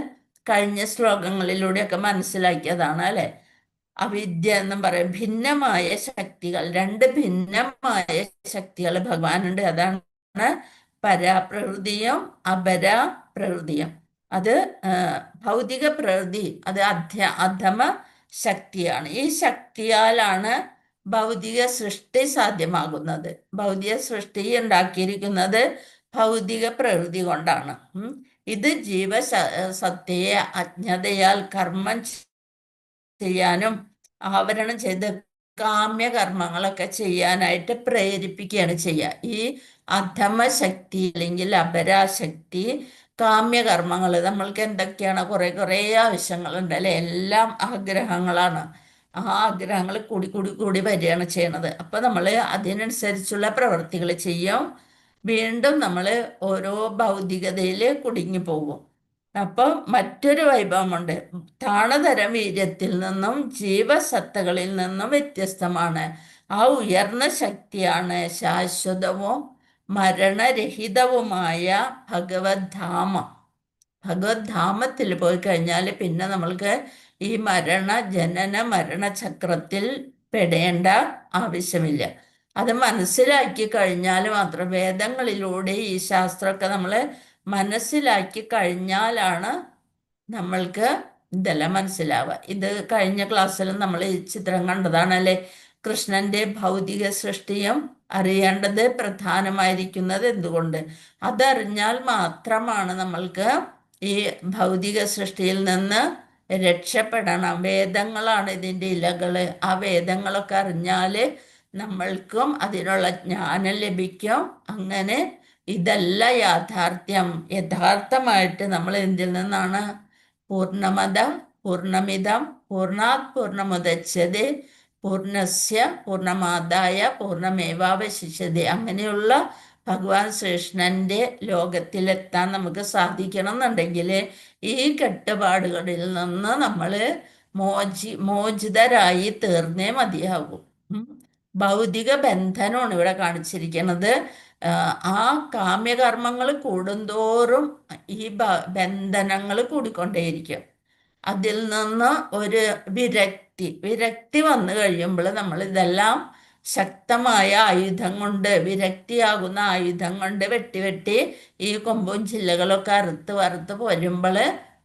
കഴിഞ്ഞ ശ്ലോകങ്ങളിലൂടെയൊക്കെ മനസ്സിലാക്കിയതാണ് അല്ലെ. അവിദ്യ എന്നും പറയും ഭിന്നമായ ശക്തികൾ, രണ്ട് ഭിന്നമായ ശക്തികൾ ഭഗവാനുണ്ട്. അതാണ് പരാപ്രകൃതിയും അപരാപ്രകൃതിയും. അത് ഭൗതിക പ്രകൃതി, അത് അധമ ശക്തിയാണ്. ഈ ശക്തിയാലാണ് ഭൗതിക സൃഷ്ടി സാധ്യമാകുന്നത്. ഭൗതിക സൃഷ്ടി ഉണ്ടാക്കിയിരിക്കുന്നത് ഭൗതിക പ്രകൃതി കൊണ്ടാണ്. ഇത് ജീവസത്തയെ അജ്ഞതയാൽ കർമ്മം ചെയ്യാനും ആവരണം ചെയ്ത് കാമ്യകർമ്മങ്ങളൊക്കെ ചെയ്യാനായിട്ട് പ്രേരിപ്പിക്കുകയാണ് ചെയ്യുക. ഈ അധമ ശക്തി അല്ലെങ്കിൽ അപരാശക്തി കാമ്യകർമ്മങ്ങൾ, നമ്മൾക്ക് എന്തൊക്കെയാണ് കുറേ ആവശ്യങ്ങളുണ്ട് അല്ലെ, എല്ലാം ആഗ്രഹങ്ങളാണ്. ആ ആഗ്രഹങ്ങൾ കൂടി വരികയാണ് ചെയ്യണത്. അപ്പൊ നമ്മൾ അതിനനുസരിച്ചുള്ള പ്രവൃത്തികൾ ചെയ്യും. വീണ്ടും നമ്മൾ ഓരോ ഭൗതികതയിൽ കുടുങ്ങി പോകും. അപ്പം മറ്റൊരു വൈഭവമുണ്ട്. താണതരം വീര്യത്തിൽ നിന്നും ജീവസത്തകളിൽ നിന്നും വ്യത്യസ്തമാണ്. ആ ഉയർന്ന ശക്തിയാണ് ശാശ്വതവും മരണരഹിതവുമായ ഭഗവദ്ധാമം. ഭഗവദ്ധാമത്തിൽ പോയി കഴിഞ്ഞാൽ പിന്നെ നമ്മൾക്ക് ഈ ജനന മരണചക്രത്തിൽ പെടേണ്ട ആവശ്യമില്ല. അത് മനസ്സിലാക്കി കഴിഞ്ഞാൽ മാത്രം, വേദങ്ങളിലൂടെ ഈ ശാസ്ത്രമൊക്കെ നമ്മൾ മനസ്സിലാക്കി കഴിഞ്ഞാലാണ് നമ്മൾക്ക് ഇതെല്ലാം മനസ്സിലാവുക. ഇത് കഴിഞ്ഞ ക്ലാസ്സിൽ നമ്മൾ ഈ ചിത്രം കണ്ടതാണല്ലേ. കൃഷ്ണന്റെ ഭൗതിക സൃഷ്ടിയും അറിയേണ്ടത് പ്രധാനമായിരിക്കുന്നത് എന്തുകൊണ്ട്? അതറിഞ്ഞാൽ മാത്രമാണ് നമ്മൾക്ക് ഈ ഭൗതിക സൃഷ്ടിയിൽ നിന്ന് രക്ഷപ്പെടണം. വേദങ്ങളാണ് ഇതിൻ്റെ ഇലകള്. ആ വേദങ്ങളൊക്കെ അറിഞ്ഞാല് നമ്മൾക്കും അതിനുള്ള ജ്ഞാനം ലഭിക്കും. അങ്ങനെ ഇതല്ല യാഥാർത്ഥ്യം. യഥാർത്ഥമായിട്ട് നമ്മൾ എന്തിൽ നിന്നാണ്? പൂർണ്ണമിതം പൂർണ്ണാത് പൂർണ്ണമുദച്യതേ പൂർണ്ണസ്യ പൂർണ്ണമാദായ പൂർണ്ണമേവാവശിഷ്യതേ. അങ്ങനെയുള്ള ഭഗവാൻ ശ്രീകൃഷ്ണന്റെ ലോകത്തിലെത്താൻ നമുക്ക് സാധിക്കണം എന്നുണ്ടെങ്കിൽ ഈ കെട്ടുപാടുകളിൽ നിന്ന് നമ്മൾ മോചിതരായി തീർന്നേ മതിയാകും. ഭൗതിക ബന്ധനമാണ് ഇവിടെ കാണിച്ചിരിക്കുന്നത്. ആ കാമ്യകർമ്മങ്ങൾ കൂടുന്തോറും ഈ ബന്ധനങ്ങൾ കൂടിക്കൊണ്ടേയിരിക്കും. അതിൽ നിന്ന് ഒരു വിരക്തി വന്നു കഴിയുമ്പോൾ നമ്മൾ ഇതെല്ലാം ശക്തമായ ആയുധം കൊണ്ട്, വിരക്തിയാകുന്ന ആയുധം കൊണ്ട് വെട്ടി ഈ കൊമ്പും ചില്ലകളൊക്കെ വറുത്ത് പോരുമ്പോൾ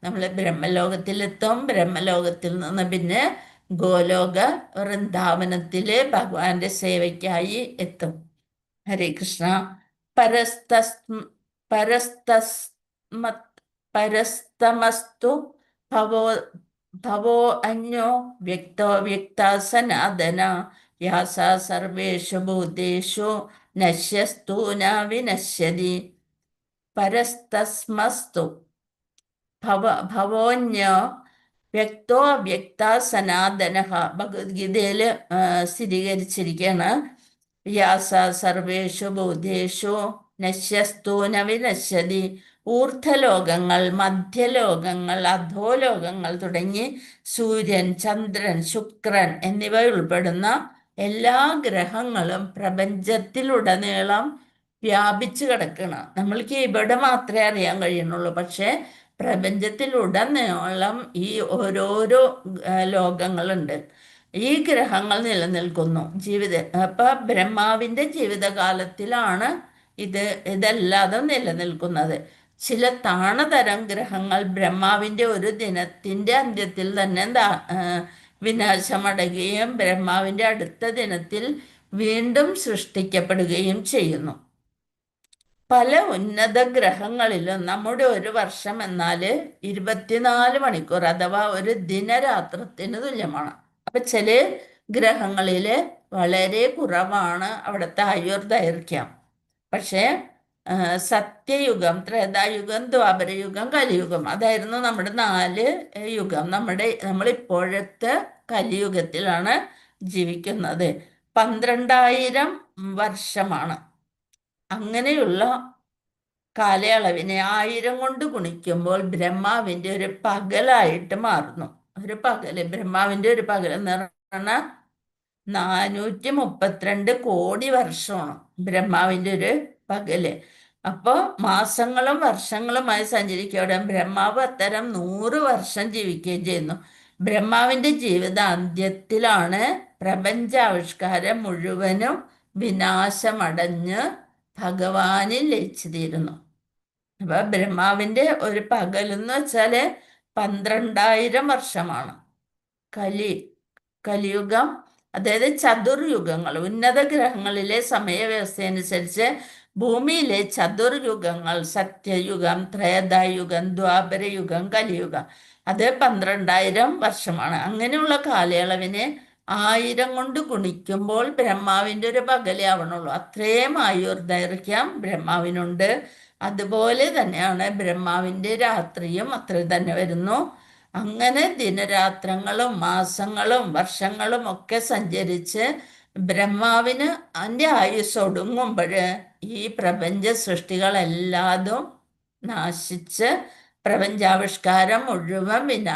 നമ്മൾ ബ്രഹ്മലോകത്തിലെത്തും. ബ്രഹ്മലോകത്തിൽ നിന്ന് പിന്നെ ഗോലോക വൃന്ദാവനത്തിലെ ഭഗവാന്റെ സേവയ്ക്കായി എത്തും. ഹരേ കൃഷ്ണ. പരസ്തമസ്തു ഭവോ അന്യോ വ്യക്തോ വ്യക്താ സനാതന യാസാ സർവേഷു ഭൂതേഷു നശ്യസ്തു ന വിനശ്യതി. പരസ്തസ്മസ്തു ഭവോന്യോ വ്യക്തോ അവ്യക്ത സനാതന. ഭഗവത്ഗീതയിൽ സ്ഥിരീകരിച്ചിരിക്കുകയാണ്. യാസ സർവേഷു ഭൂതേഷു നശ്യസ്തു ന വിനശ്യതി. ഊർധ്വലോകങ്ങൾ, മധ്യലോകങ്ങൾ, അധോലോകങ്ങൾ തുടങ്ങി സൂര്യൻ, ചന്ദ്രൻ, ശുക്രൻ എന്നിവ ഉൾപ്പെടുന്ന എല്ലാ ഗ്രഹങ്ങളും പ്രപഞ്ചത്തിലുടനീളം വ്യാപിച്ചു കിടക്കണം. നമ്മൾക്ക് ഇവിടെ മാത്രമേ അറിയാൻ കഴിയുന്നുള്ളൂ. പക്ഷെ പ്രപഞ്ചത്തിലുടനീളം ഈ ഓരോരോ ലോകങ്ങളുണ്ട്. ഈ ഗ്രഹങ്ങൾ നിലനിൽക്കുന്നു. അപ്പൊ ബ്രഹ്മാവിന്റെ ജീവിതകാലത്തിലാണ് ഇതെല്ലാതും നിലനിൽക്കുന്നത്. ചില താണതരം ഗ്രഹങ്ങൾ ബ്രഹ്മാവിന്റെ ഒരു ദിനത്തിന്റെ അന്ത്യത്തിൽ തന്നെ വിനാശമടയുകയും ബ്രഹ്മാവിന്റെ അടുത്ത ദിനത്തിൽ വീണ്ടും സൃഷ്ടിക്കപ്പെടുകയും ചെയ്യുന്നു. പല ഉന്നത ഗ്രഹങ്ങളിലും നമ്മുടെ ഒരു വർഷം എന്നാൽ 24 മണിക്കൂർ അഥവാ ഒരു ദിനരാത്രത്തിന് തുല്യമാണ്. അപ്പൊ ചില ഗ്രഹങ്ങളിൽ വളരെ കുറവാണ് അവിടുത്തെ ആയുർദൈർഘ്യം. പക്ഷേ സത്യയുഗം, ത്രേതായുഗം, ദ്വാപരയുഗം, കലിയുഗം, അതായിരുന്നു നമ്മുടെ 4 യുഗം. നമ്മളിപ്പോഴത്തെ കലിയുഗത്തിലാണ് ജീവിക്കുന്നത്. 12,000 വർഷമാണ്. അങ്ങനെയുള്ള കാലയളവിനെ 1000 കൊണ്ട് ഗുണിക്കുമ്പോൾ ബ്രഹ്മാവിന്റെ ഒരു പകലായിട്ട് മാറുന്നു. ബ്രഹ്മാവിന്റെ ഒരു പകൽ എന്ന് പറഞ്ഞാൽ 432 കോടി വർഷമാണ് ബ്രഹ്മാവിന്റെ ഒരു പകല്. അപ്പോൾ മാസങ്ങളും വർഷങ്ങളുമായി സഞ്ചരിക്കുകയോടെ ബ്രഹ്മാവ് അത്തരം 100 വർഷം ജീവിക്കുകയും ചെയ്യുന്നു. ബ്രഹ്മാവിന്റെ ജീവിത അന്ത്യത്തിലാണ് പ്രപഞ്ചാവിഷ്കാരം മുഴുവനും വിനാശമടഞ്ഞ് ഭഗവാനിൽ ലയിച്ചു തീരുന്നു. അപ്പൊ ബ്രഹ്മാവിന്റെ ഒരു പകലെന്ന് വെച്ചാല് 12,000 വർഷമാണ്. കലിയുഗം, അതായത് ചതുർയുഗങ്ങൾ. ഉന്നത ഗ്രഹങ്ങളിലെ സമയവ്യവസ്ഥ അനുസരിച്ച് ഭൂമിയിലെ ചതുർയുഗങ്ങൾ, സത്യയുഗം, ത്രേതായുഗം, ദ്വാപരയുഗം, കലിയുഗം, അത് 12,000 വർഷമാണ്. അങ്ങനെയുള്ള കാലയളവിനെ 1000 കൊണ്ട് ഗുണിക്കുമ്പോൾ ബ്രഹ്മാവിന്റെ ഒരു പകലേ ആവണുള്ളൂ. അത്രയും ആയുർദൈർഘ്യം ബ്രഹ്മാവിനുണ്ട്. അതുപോലെ തന്നെയാണ് ബ്രഹ്മാവിന്റെ രാത്രിയും അത്ര തന്നെ വരുന്നു. അങ്ങനെ ദിനരാത്രങ്ങളും മാസങ്ങളും വർഷങ്ങളും ഒക്കെ സഞ്ചരിച്ച് ബ്രഹ്മാവിന് അതിൻ്റെ ആയുസ് ഒടുങ്ങുമ്പോൾ ഈ പ്രപഞ്ച സൃഷ്ടികളെല്ലാതും നാശിച്ച് പ്രപഞ്ചാവിഷ്കാരം മുഴുവൻ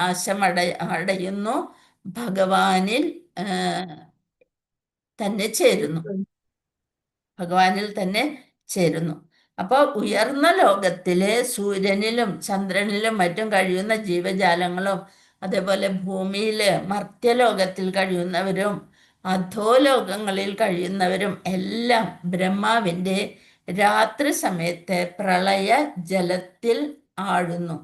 അടയുന്നു. ഭഗവാനിൽ തന്നെ ചേരുന്നു. അപ്പോൾ ഉയർന്ന ലോകത്തിലെ സൂര്യനിലും ചന്ദ്രനിലും മറ്റും കഴിയുന്ന ജീവജാലങ്ങളും, അതേപോലെ ഭൂമിയിലെ മർത്യലോകത്തിൽ കഴിയുന്നവരും അധോലോകങ്ങളിൽ കഴിയുന്നവരും എല്ലാം ബ്രഹ്മാവിന്റെ രാത്രി സമയത്തെ പ്രളയ ജലത്തിൽ ആഴുന്നു.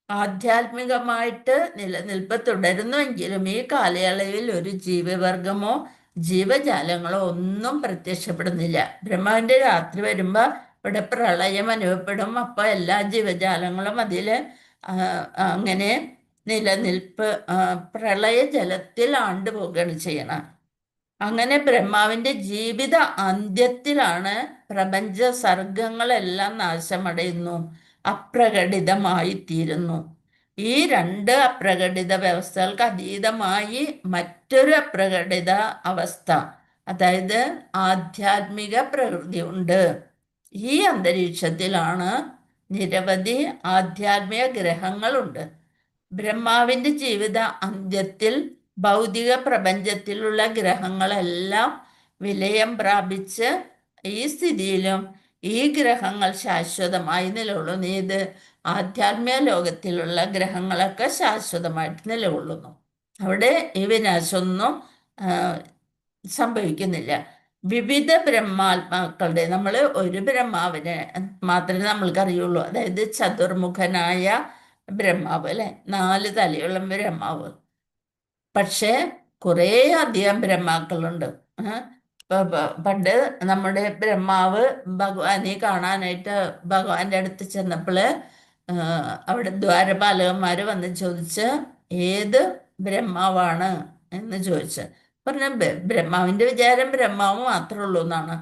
ആധ്യാത്മികമായിട്ട് നിലനിൽപ്പ് തുടരുന്നുവെങ്കിലും ഈ കാലയളവിൽ ഒരു ജീവിവർഗമോ ജീവജാലങ്ങളോ ഒന്നും പ്രത്യക്ഷപ്പെടുന്നില്ല. ബ്രഹ്മാവിന്റെ രാത്രി വരുമ്പോ ഇവിടെ പ്രളയം അനുഭവപ്പെടും. അപ്പൊ എല്ലാ ജീവജാലങ്ങളും അതിൽ അങ്ങനെ നിലനിൽപ്പ് പ്രളയ ജലത്തിൽ ആണ്ടുപോവുകയാണ് ചെയ്യണം. അങ്ങനെ ബ്രഹ്മാവിന്റെ ജീവിത അന്ത്യത്തിലാണ് പ്രപഞ്ച സർഗങ്ങളെല്ലാം നാശമടയുന്നു, അപ്രകടിതമായി തീരുന്നു. ഈ 2 അപ്രകടിത വ്യവസ്ഥകൾക്ക് അതീതമായി മറ്റൊരു അപ്രകടിത അവസ്ഥ, അതായത് ആധ്യാത്മിക പ്രകൃതി ഉണ്ട്. ഈ അന്തരീക്ഷത്തിലാണ് നിരവധി ആധ്യാത്മിക ഗ്രഹങ്ങളുണ്ട്. ബ്രഹ്മാവിന്റെ ജീവിത അന്ത്യത്തിൽ ഭൗതിക പ്രപഞ്ചത്തിലുള്ള ഗ്രഹങ്ങളെല്ലാം വിലയം പ്രാപിച്ച് ഈ സ്ഥിതിയിലും ഈ ഗ്രഹങ്ങൾ ശാശ്വതമായി നിലകൊള്ളുന്നു. ഇത് ആധ്യാത്മിക ലോകത്തിലുള്ള ഗ്രഹങ്ങളൊക്കെ ശാശ്വതമായിട്ട് നിലകൊള്ളുന്നു. അവിടെ ഈ വിനാശമൊന്നും സംഭവിക്കുന്നില്ല. വിവിധ ബ്രഹ്മാത്മാക്കളുടെ, നമ്മൾ ഒരു ബ്രഹ്മാവിനെ മാത്രമേ നമ്മൾക്ക് അറിയുള്ളൂ, അതായത് ചതുർമുഖനായ ബ്രഹ്മാവ്, അല്ലെ, 4 തലയുള്ള ബ്രഹ്മാവ്. പക്ഷേ കുറേ അധികം ബ്രഹ്മാക്കളുണ്ട്. പണ്ട് നമ്മുടെ ബ്രഹ്മാവ് ഭഗവാനെ കാണാനായിട്ട് ഭഗവാന്റെ അടുത്ത് ചെന്നപ്പോൾ അവിടെ ദ്വാരപാലകന്മാർ വന്ന് ചോദിച്ച് ഏത് ബ്രഹ്മാവാണ് എന്ന് ചോദിച്ച് പറഞ്ഞ ബ്രഹ്മാവിന്റെ വിചാരം ബ്രഹ്മാവ് മാത്രമേ ഉള്ളൂ എന്നാണ്.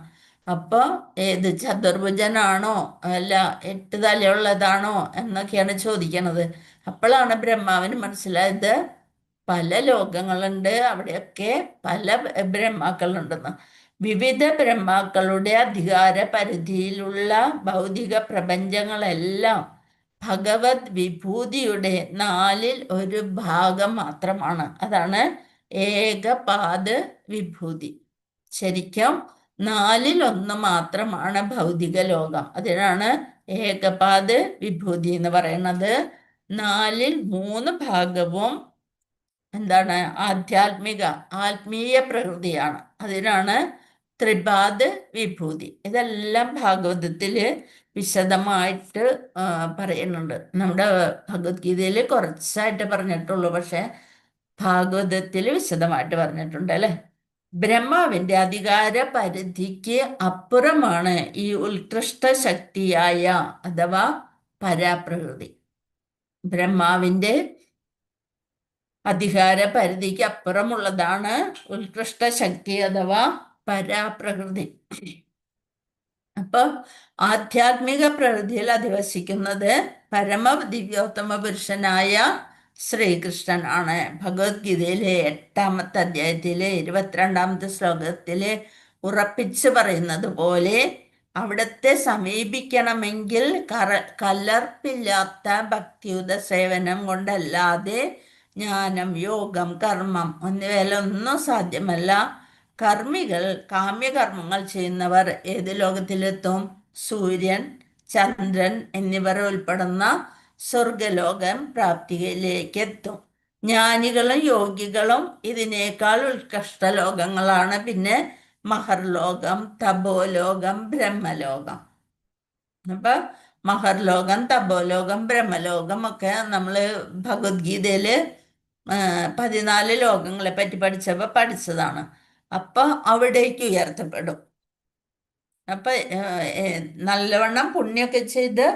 അപ്പോൾ ഏത് ചതുർഭുജനാണോ അല്ല 8 തലയുള്ളതാണോ എന്നൊക്കെയാണ് ചോദിക്കണത്. അപ്പോഴാണ് ബ്രഹ്മാവിന് മനസ്സിലായത് പല ലോകങ്ങളുണ്ട്, അവിടെയൊക്കെ പല ബ്രഹ്മാക്കളുണ്ടെന്ന്. വിവിധ ബ്രഹ്മാക്കളുടെ അധികാര പരിധിയിലുള്ള ഭൗതിക പ്രപഞ്ചങ്ങളെല്ലാം ഭഗവത് വിഭൂതിയുടെ 4ൽ ഒരു ഭാഗം മാത്രമാണ്. അതാണ് ഏകപാദ വിഭൂതി. ശരിക്കും 4ൽ 1 മാത്രമാണ് ഭൗതിക ലോകം. അതിനാണ് ഏകപാദ വിഭൂതി എന്ന് പറയുന്നത്. 4ൽ 3 ഭാഗവും എന്താണ്? ആത്മീയ പ്രകൃതിയാണ്. അതിനാണ് ത്രിപാദ വിഭൂതി. ഇതെല്ലാം ഭാഗവതത്തില് വിശദമായിട്ട് പറയുന്നുണ്ട്. നമ്മുടെ ഭഗവത്ഗീതയിൽ കുറച്ചായിട്ട് പറഞ്ഞിട്ടുള്ളൂ, പക്ഷെ ഭാഗവതത്തിൽ വിശദമായിട്ട് പറഞ്ഞിട്ടുണ്ട്, അല്ലെ. ബ്രഹ്മാവിന്റെ അധികാര പരിധിക്ക് അപ്പുറമാണ് ഈ ഉത്കൃഷ്ട ശക്തിയായ അഥവാ പരാപ്രകൃതി. ബ്രഹ്മാവിന്റെ അധികാര പരിധിക്ക് അപ്പുറമുള്ളതാണ് ഉത്കൃഷ്ട ശക്തി അഥവാ പരാപ്രകൃതി. അപ്പൊ ആധ്യാത്മിക പ്രകൃതിയിൽ അധിവസിക്കുന്നത് പരമദിവ്യോത്തമ പുരുഷനായ ശ്രീകൃഷ്ണൻ ആണ്. ഭഗവത്ഗീതയിലെ 8ാമത്തെ അധ്യായത്തിലെ 22ാമത്തെ ശ്ലോകത്തില് ഉറപ്പിച്ചു പറയുന്നത് പോലെ അവിടത്തെ സമീപിക്കണമെങ്കിൽ കലർപ്പില്ലാത്ത ഭക്തിയുത സേവനം കൊണ്ടല്ലാതെ ജ്ഞാനം, യോഗം, കർമ്മം എന്നിവയിലൊന്നും സാധ്യമല്ല. കർമ്മികൾ, കാമ്യകർമ്മങ്ങൾ ചെയ്യുന്നവർ ഏത് ലോകത്തിലെത്തും? സൂര്യൻ, ചന്ദ്രൻ എന്നിവർ ഉൾപ്പെടുന്ന സ്വർഗലോകം പ്രാപ്തിയിലേക്ക് എത്തും. ജ്ഞാനികളും യോഗികളും ഇതിനേക്കാൾ ഉത്കൃഷ്ട ലോകങ്ങളാണ്. പിന്നെ മഹർലോകം, തപോലോകം, ബ്രഹ്മലോകം. അപ്പൊ മഹർലോകം, തപോലോകം, ബ്രഹ്മലോകം ഒക്കെ നമ്മള് ഭഗവത്ഗീതയില് 14 ലോകങ്ങളെ പറ്റി പഠിച്ചതാണ്. അപ്പൊ അവിടേക്ക് ഉയർത്തപ്പെടും. അപ്പൊ നല്ലവണ്ണം പുണ്യമൊക്കെ ചെയ്ത്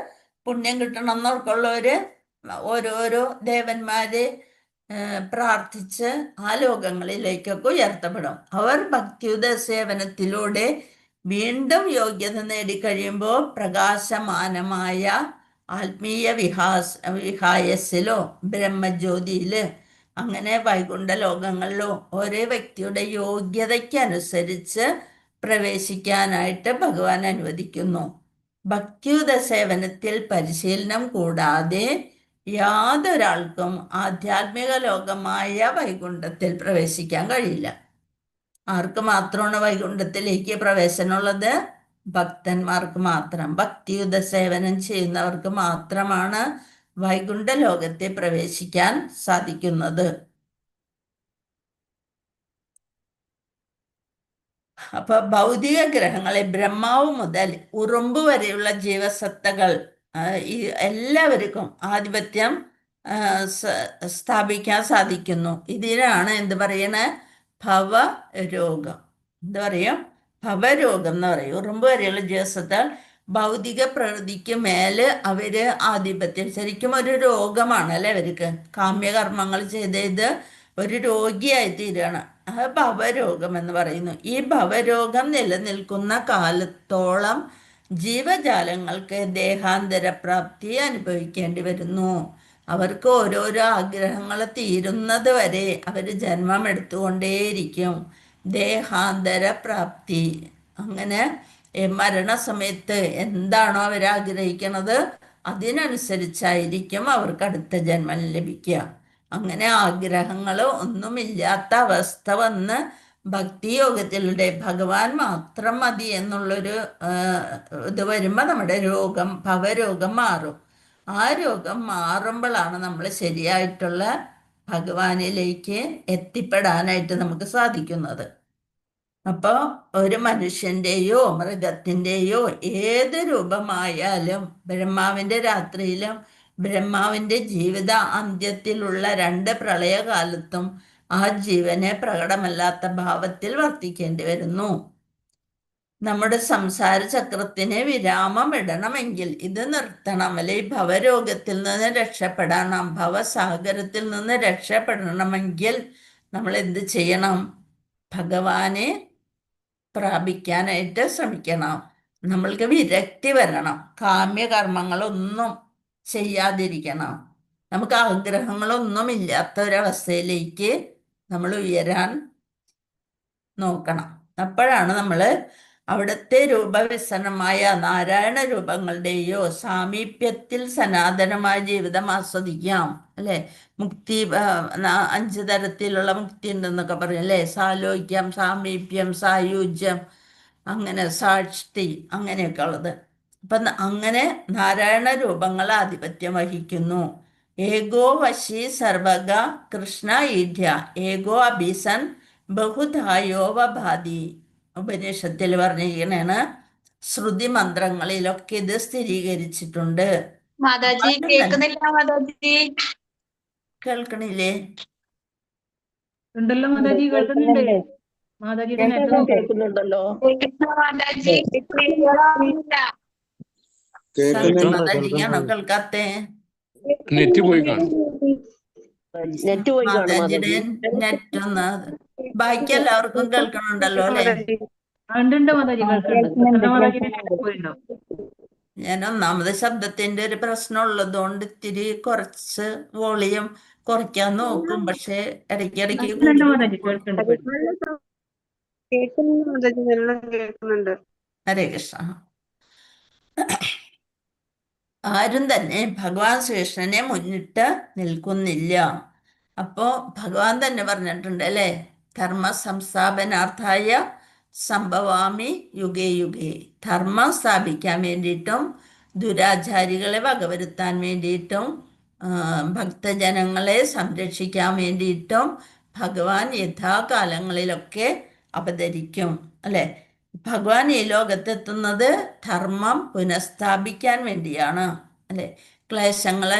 പുണ്യം കിട്ടണം എന്നൊക്കെയുള്ളവര് ഓരോരോ ദേവന്മാരെ പ്രാർത്ഥിച്ച് ആ ലോകങ്ങളിലേക്കൊക്കെ ഉയർത്തപ്പെടും. അവർ ഭക്തിയുത സേവനത്തിലൂടെ വീണ്ടും യോഗ്യത നേടിക്കഴിയുമ്പോൾ പ്രകാശമാനമായ ആത്മീയ വിഹായസിലോ ബ്രഹ്മജ്യോതിയില് അങ്ങനെ വൈകുണ്ഠ ലോകങ്ങളിലോ ഓരോ വ്യക്തിയുടെ യോഗ്യതയ്ക്കനുസരിച്ച് പ്രവേശിക്കാനായിട്ട് ഭഗവാൻ അനുവദിക്കുന്നു. ഭക്തിയുത സേവനത്തിൽ പരിശീലനം കൂടാതെ യാതൊരാൾക്കും ആധ്യാത്മിക ലോകമായ വൈകുണ്ഠത്തിൽ പ്രവേശിക്കാൻ കഴിയില്ല. ആർക്ക് മാത്രമാണ് വൈകുണ്ഠത്തിലേക്ക് പ്രവേശനമുള്ളത്? ഭക്തന്മാർക്ക് മാത്രം. ഭക്തിയുത സേവനം ചെയ്യുന്നവർക്ക് മാത്രമാണ് വൈകുണ്ഠ ലോകത്തെ പ്രവേശിക്കാൻ സാധിക്കുന്നത്. അപ്പൊ ഭൗതിക ഗ്രഹങ്ങളെ ബ്രഹ്മാവ് മുതൽ ഉറുമ്പ് വരെയുള്ള ജീവസത്തകൾ ഈ എല്ലാവർക്കും ആധിപത്യം സ്ഥാപിക്കാൻ സാധിക്കുന്നു. ഇതിനാണ് എന്ത് പറയണേ? ഭവരോഗം. എന്താ പറയും? ഭവരോഗം എന്ന് പറയും. ഉറുമ്പ് വരെയുള്ള ജീവസത്തകൾ ഭൗതിക പ്രകൃതിക്ക് മേല് അവര് ആധിപത്യം. ശരിക്കും ഒരു രോഗമാണ്, അല്ലെ? അവർക്ക് കാമ്യകർമ്മങ്ങൾ ചെയ്ത് ഒരു രോഗിയായി തീരുകയാണ്. അത് ഭവരോഗം എന്ന് പറയുന്നു. ഈ ഭവരോഗം നിലനിൽക്കുന്ന കാലത്തോളം ജീവജാലങ്ങൾക്ക് ദേഹാന്തര പ്രാപ്തി അനുഭവിക്കേണ്ടി വരുന്നു. അവർക്ക് ഓരോരോ ആഗ്രഹങ്ങൾ തീരുന്നത് വരെ അവർ ജന്മം എടുത്തുകൊണ്ടേയിരിക്കും. ദേഹാന്തര പ്രാപ്തി. അങ്ങനെ മരണസമയത്ത് എന്താണോ അവർ ആഗ്രഹിക്കുന്നത് അതിനനുസരിച്ചായിരിക്കും അവർക്ക് അടുത്ത ജന്മം ലഭിക്കുക. അങ്ങനെ ആഗ്രഹങ്ങൾ ഒന്നുമില്ലാത്ത അവസ്ഥ വന്ന് ഭക്തിയോഗത്തിലൂടെ ഭഗവാൻ മാത്രം മതി എന്നുള്ളൊരു ഇത് വരുമ്പോൾ നമ്മുടെ ഭവരോഗം മാറും. ആ രോഗം മാറുമ്പോഴാണ് നമ്മൾ ശരിയായിട്ടുള്ള ഭഗവാനിലേക്ക് എത്തിപ്പെടാനായിട്ട് നമുക്ക് സാധിക്കുന്നത്. അപ്പോൾ ഒരു മനുഷ്യൻ്റെയോ മൃഗത്തിൻ്റെയോ ഏത് രൂപമായാലും ബ്രഹ്മാവിൻ്റെ രാത്രിയിലും ബ്രഹ്മാവിൻ്റെ ജീവിത അന്ത്യത്തിലുള്ള 2 പ്രളയകാലത്തും ആ ജീവനെ പ്രകടമല്ലാത്ത ഭാവത്തിൽ വർത്തിക്കേണ്ടി വരുന്നു. നമ്മുടെ സംസാര ചക്രത്തിന് വിരാമം ഇടണമെങ്കിൽ ഇത് നിർത്തണം. അല്ലെ ഈ ഭവരോഗത്തിൽ നിന്ന് രക്ഷപ്പെടണം, ഭവസാഗരത്തിൽ നിന്ന് രക്ഷപ്പെടണമെങ്കിൽ നമ്മൾ എന്ത് ചെയ്യണം? ഭഗവാനെ പ്രാപിക്കാനായിട്ട് ശ്രമിക്കണം. നമ്മൾക്ക് വിരക്തി വരണം, കാമ്യകർമ്മങ്ങളൊന്നും ചെയ്യാതിരിക്കണം, നമുക്ക് ആഗ്രഹങ്ങളൊന്നും ഇല്ലാത്ത ഒരവസ്ഥയിലേക്ക് നമ്മൾ ഉയരാൻ നോക്കണം. അപ്പോഴാണ് നമ്മൾ അവിടുത്തെ രൂപവിസനമായ നാരായണ രൂപങ്ങളുടെയോ സാമീപ്യത്തിൽ സനാതനമായ ജീവിതം ആസ്വദിക്കാം. അല്ലെ, മുക്തി 5 തരത്തിലുള്ള മുക്തി ഉണ്ടെന്നൊക്കെ പറയും അല്ലേ. സാലോക്യം, സാമീപ്യം, സായുജ്യം, അങ്ങനെ സാക്ഷി, അങ്ങനെയൊക്കെ ഉള്ളത്. അപ്പം അങ്ങനെ നാരായണ രൂപങ്ങൾ ആധിപത്യം വഹിക്കുന്നു. ഏകോ വശി സർവഗ കൃഷ്ണ ഈഢ്യ ഏകോ അഭിസൻ ബഹുധായോവഭാതി. ഉപനിഷത്തിൽ പറഞ്ഞിരിക്കണേണ്. ശ്രുതി മന്ത്രങ്ങളിലൊക്കെ ഇത് സ്ഥിരീകരിച്ചിട്ടുണ്ട്. മാതാജി കേൾക്കുന്നില്ല. മാതാജി കേൾക്കണില്ലേ? ഉണ്ടല്ലോ മാതാജി, കേൾക്കുന്നുണ്ട്. മാതാജിയുടെ നെറ്റ് കേൾക്കുന്നുണ്ടല്ലോ. മാതാജി മാതാജിക്കാണോ കേൾക്കാത്തേ? നെറ്റ് പോയി കാണും. നെറ്റ് പോയി കാണും മാതാജിയുടെ നെറ്റ് ഒന്ന് ബാക്കി എല്ലാവർക്കും കേൾക്കണുണ്ടല്ലോ അല്ലെ? ഉണ്ട് മാതാജി, കേൾക്കുന്നുണ്ട്. മാതാജിയുടെ നെറ്റ് പോയിണ്ടോ? ഞാൻ ഒന്നാമത് ശബ്ദത്തിന്റെ ഒരു പ്രശ്നം ഉള്ളതുകൊണ്ട് ഇത്തിരി കുറച്ച് വോളിയം കുറയ്ക്കാൻ നോക്കും. പക്ഷെ ഇടയ്ക്കിടയ്ക്ക് മാതാജി കേൾക്കുന്നുണ്ട്. ഹരേ കൃഷ്ണ. ആരും തന്നെ ഭഗവാൻ ശ്രീകൃഷ്ണനെ മുന്നിട്ട് നിൽക്കുന്നില്ല. അപ്പോ ഭഗവാൻ തന്നെ പറഞ്ഞിട്ടുണ്ട് അല്ലെ, ധർമ്മ സംസ്ഥാപനാർത്ഥായ സംഭവാമി യുഗേ യുഗേ. ധർമ്മം സ്ഥാപിക്കാൻ വേണ്ടിയിട്ടും ദുരാചാരികളെ വകവരുത്താൻ വേണ്ടിയിട്ടും ഭക്തജനങ്ങളെ സംരക്ഷിക്കാൻ വേണ്ടിയിട്ടും ഭഗവാൻ യഥാകാലങ്ങളിലൊക്കെ അവതരിക്കും അല്ലെ. ഭഗവാൻ ഈ ലോകത്തെത്തുന്നത് ധർമ്മം പുനഃസ്ഥാപിക്കാൻ വേണ്ടിയാണ് അല്ലെ. ക്ലേശങ്ങൾ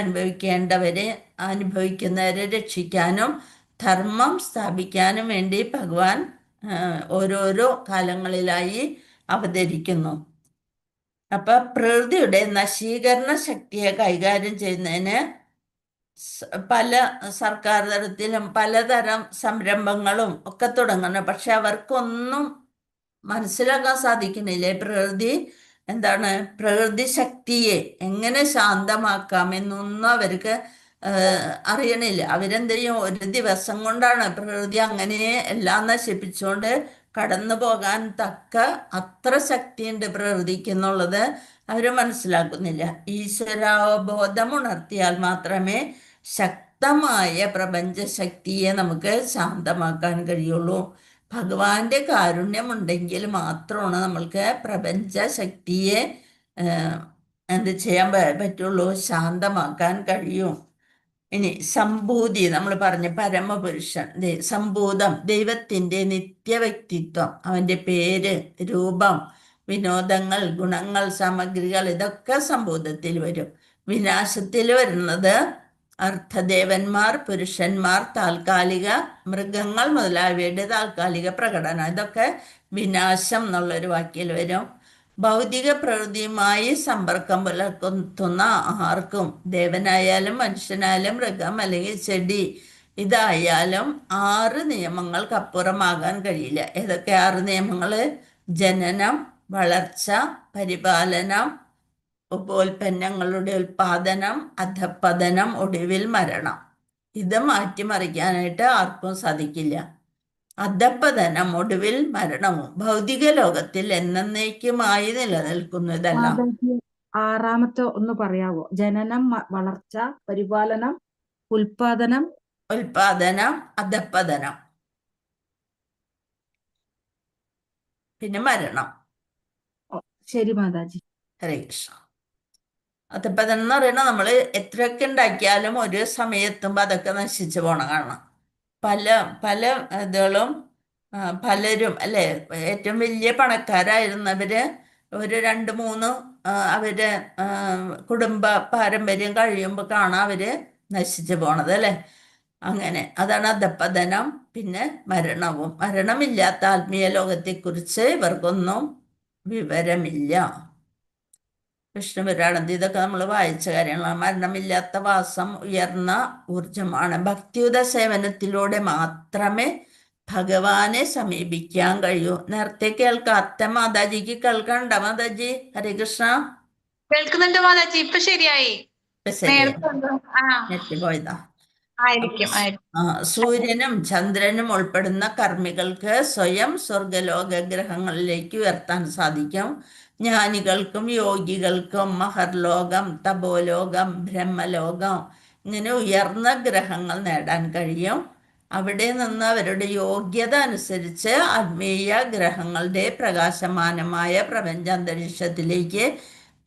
അനുഭവിക്കുന്നവരെ രക്ഷിക്കാനും ധർമ്മം സ്ഥാപിക്കാനും വേണ്ടി ഭഗവാൻ ഓരോരോ കാലങ്ങളിലായി അവതരിക്കുന്നു. അപ്പൊ പ്രകൃതിയുടെ നശീകരണ ശക്തിയെ കൈകാര്യം ചെയ്യുന്നതിന് പല സർക്കാർ തലത്തിലും പലതരം സംരംഭങ്ങളും ഒക്കെ തുടങ്ങുന്നു. പക്ഷെ അവർക്കൊന്നും മനസ്സിലാക്കാൻ സാധിക്കുന്നില്ലേ പ്രകൃതി ശക്തിയെ എങ്ങനെ ശാന്തമാക്കാം എന്നൊന്നും അവർക്ക് അറിയണില്ല. അവരെന്ത് ചെയ്യും? ഒരു ദിവസം കൊണ്ടാണ് പ്രകൃതി അങ്ങനെ എല്ലാം നശിപ്പിച്ചുകൊണ്ട് കടന്നു പോകാൻ തക്ക അത്ര ശക്തിയുണ്ട് പ്രകൃതിക്ക് എന്നുള്ളത് അവർ മനസ്സിലാക്കുന്നില്ല. ഈശ്വരാവബോധം ഉണർത്തിയാൽ മാത്രമേ ശക്തമായ പ്രപഞ്ചശക്തിയെ നമുക്ക് ശാന്തമാക്കാൻ കഴിയുള്ളൂ. ഭഗവാന്റെ കാരുണ്യമുണ്ടെങ്കിൽ മാത്രമാണ് നമ്മൾക്ക് പ്രപഞ്ച ശക്തിയെ എന്ത് ചെയ്യാൻ പറ്റുള്ളൂ? ശാന്തമാക്കാൻ കഴിയും. ഇനി സംഭൂതി നമ്മൾ പറഞ്ഞ പരമപുരുഷൻ, സംഭൂതം, ദൈവത്തിൻ്റെ നിത്യവ്യക്തിത്വം, അവൻ്റെ പേര്, രൂപം, വിനോദങ്ങൾ, ഗുണങ്ങൾ, സാമഗ്രികൾ, ഇതൊക്കെ സംഭൂതത്തിൽ വരും. വിനാശത്തിൽ വരുന്നത് അർത്ഥദേവന്മാർ, പുരുഷന്മാർ, താൽക്കാലിക മൃഗങ്ങൾ മുതലായവയുടെ താൽക്കാലിക പ്രകടനം, ഇതൊക്കെ വിനാശം എന്നുള്ളൊരു വാക്കിൽ വരും. ഭൗതിക പ്രകൃതിയുമായി സമ്പർക്കം പുലർത്തുന്ന ആർക്കും, ദേവനായാലും മനുഷ്യനായാലും മൃഗം അല്ലെങ്കിൽ ചെടി ഇതായാലും 6 നിയമങ്ങൾക്കപ്പുറമാകാൻ കഴിയില്ല. ഏതൊക്കെ 6 നിയമങ്ങൾ? ജനനം, വളർച്ച, പരിപാലനം, ഉപോൽപ്പന്നങ്ങളുടെ ഉൽപാദനം, അധപ്പതനം, ഒടുവിൽ മരണം. ഇത് മാറ്റിമറിക്കാനായിട്ട് ആർക്കും സാധിക്കില്ല. അധപ്പതനം, ഒടുവിൽ മരണവും ഭൗതിക ലോകത്തിൽ എന്നേക്കുമായി നിലനിൽക്കുന്നു. ഇതെല്ലാം 6ാമത്തെ ഒന്ന് പറയാവോ? ജനനം, വളർച്ച, പരിപാലനം, ഉൽപാദനം, അധപ്പതനം. പിന്നെ മരണം. ശരി മാതാജി. ഹരേ കൃഷ്ണ. അധപ്പതനം എന്ന് പറയുന്നത് നമ്മൾ എത്രയൊക്കെ ഉണ്ടാക്കിയാലും ഒരു സമയത്തുമ്പോൾ അതൊക്കെ നശിച്ചു പോണ കാണാം. പല പല ഇതുകളും പലരും അല്ലേ, ഏറ്റവും വലിയ പണക്കാരായിരുന്നവര് ഒരു 2-3 അവര് കുടുംബ പാരമ്പര്യം കഴിയുമ്പോൾ കാണാം അവര് നശിച്ചു പോണത് അല്ലേ. അങ്ങനെ അതാണ് അധപ്പതനം. പിന്നെ മരണവും. മരണമില്ലാത്ത ആത്മീയ ലോകത്തെക്കുറിച്ച് ഇവർക്കൊന്നും വിവരമില്ല. വിഷ്ണുപുരാണത്തിൽ ഇതൊക്കെ നമ്മൾ വായിച്ച കാര്യങ്ങളാണ്. മരണമില്ലാത്ത വാസം ഉയർന്ന ഊർജമാണ്. ഭക്തിയുത സേവനത്തിലൂടെ മാത്രമേ ഭഗവാനെ സമീപിക്കാൻ കഴിയൂ. നേരത്തെ കേൾക്കാത്ത മാതാജിക്ക് കേൾക്കണ്ട മാതാജി? ഹരേ കൃഷ്ണ. കേൾക്കുന്നുണ്ട് മാതാജി, ഇപ്പൊ ശരിയായി. ഇപ്പൊ ശരി, നേരത്തെ ഉണ്ടോ? ആ, നെറ്റ് പോയതാ. ആയിരിക്കും ആയിരിക്കും. സൂര്യനും ചന്ദ്രനും ഉൾപ്പെടുന്ന കർമ്മികൾക്ക് സ്വയം സ്വർഗലോക ഗ്രഹങ്ങളിലേക്ക് ഉയർത്താൻ സാധിക്കും. ജ്ഞാനികൾക്കും യോഗികൾക്കും മഹർലോകം, തപോലോകം, ബ്രഹ്മലോകം ഇങ്ങനെ ഉയർന്ന ഗ്രഹങ്ങൾ നേടാൻ കഴിയും. അവിടെ നിന്ന് അവരുടെ യോഗ്യത അനുസരിച്ച് ആത്മീയ ഗ്രഹങ്ങളുടെ പ്രകാശമാനമായ പ്രപഞ്ചാന്തരീക്ഷത്തിലേക്ക്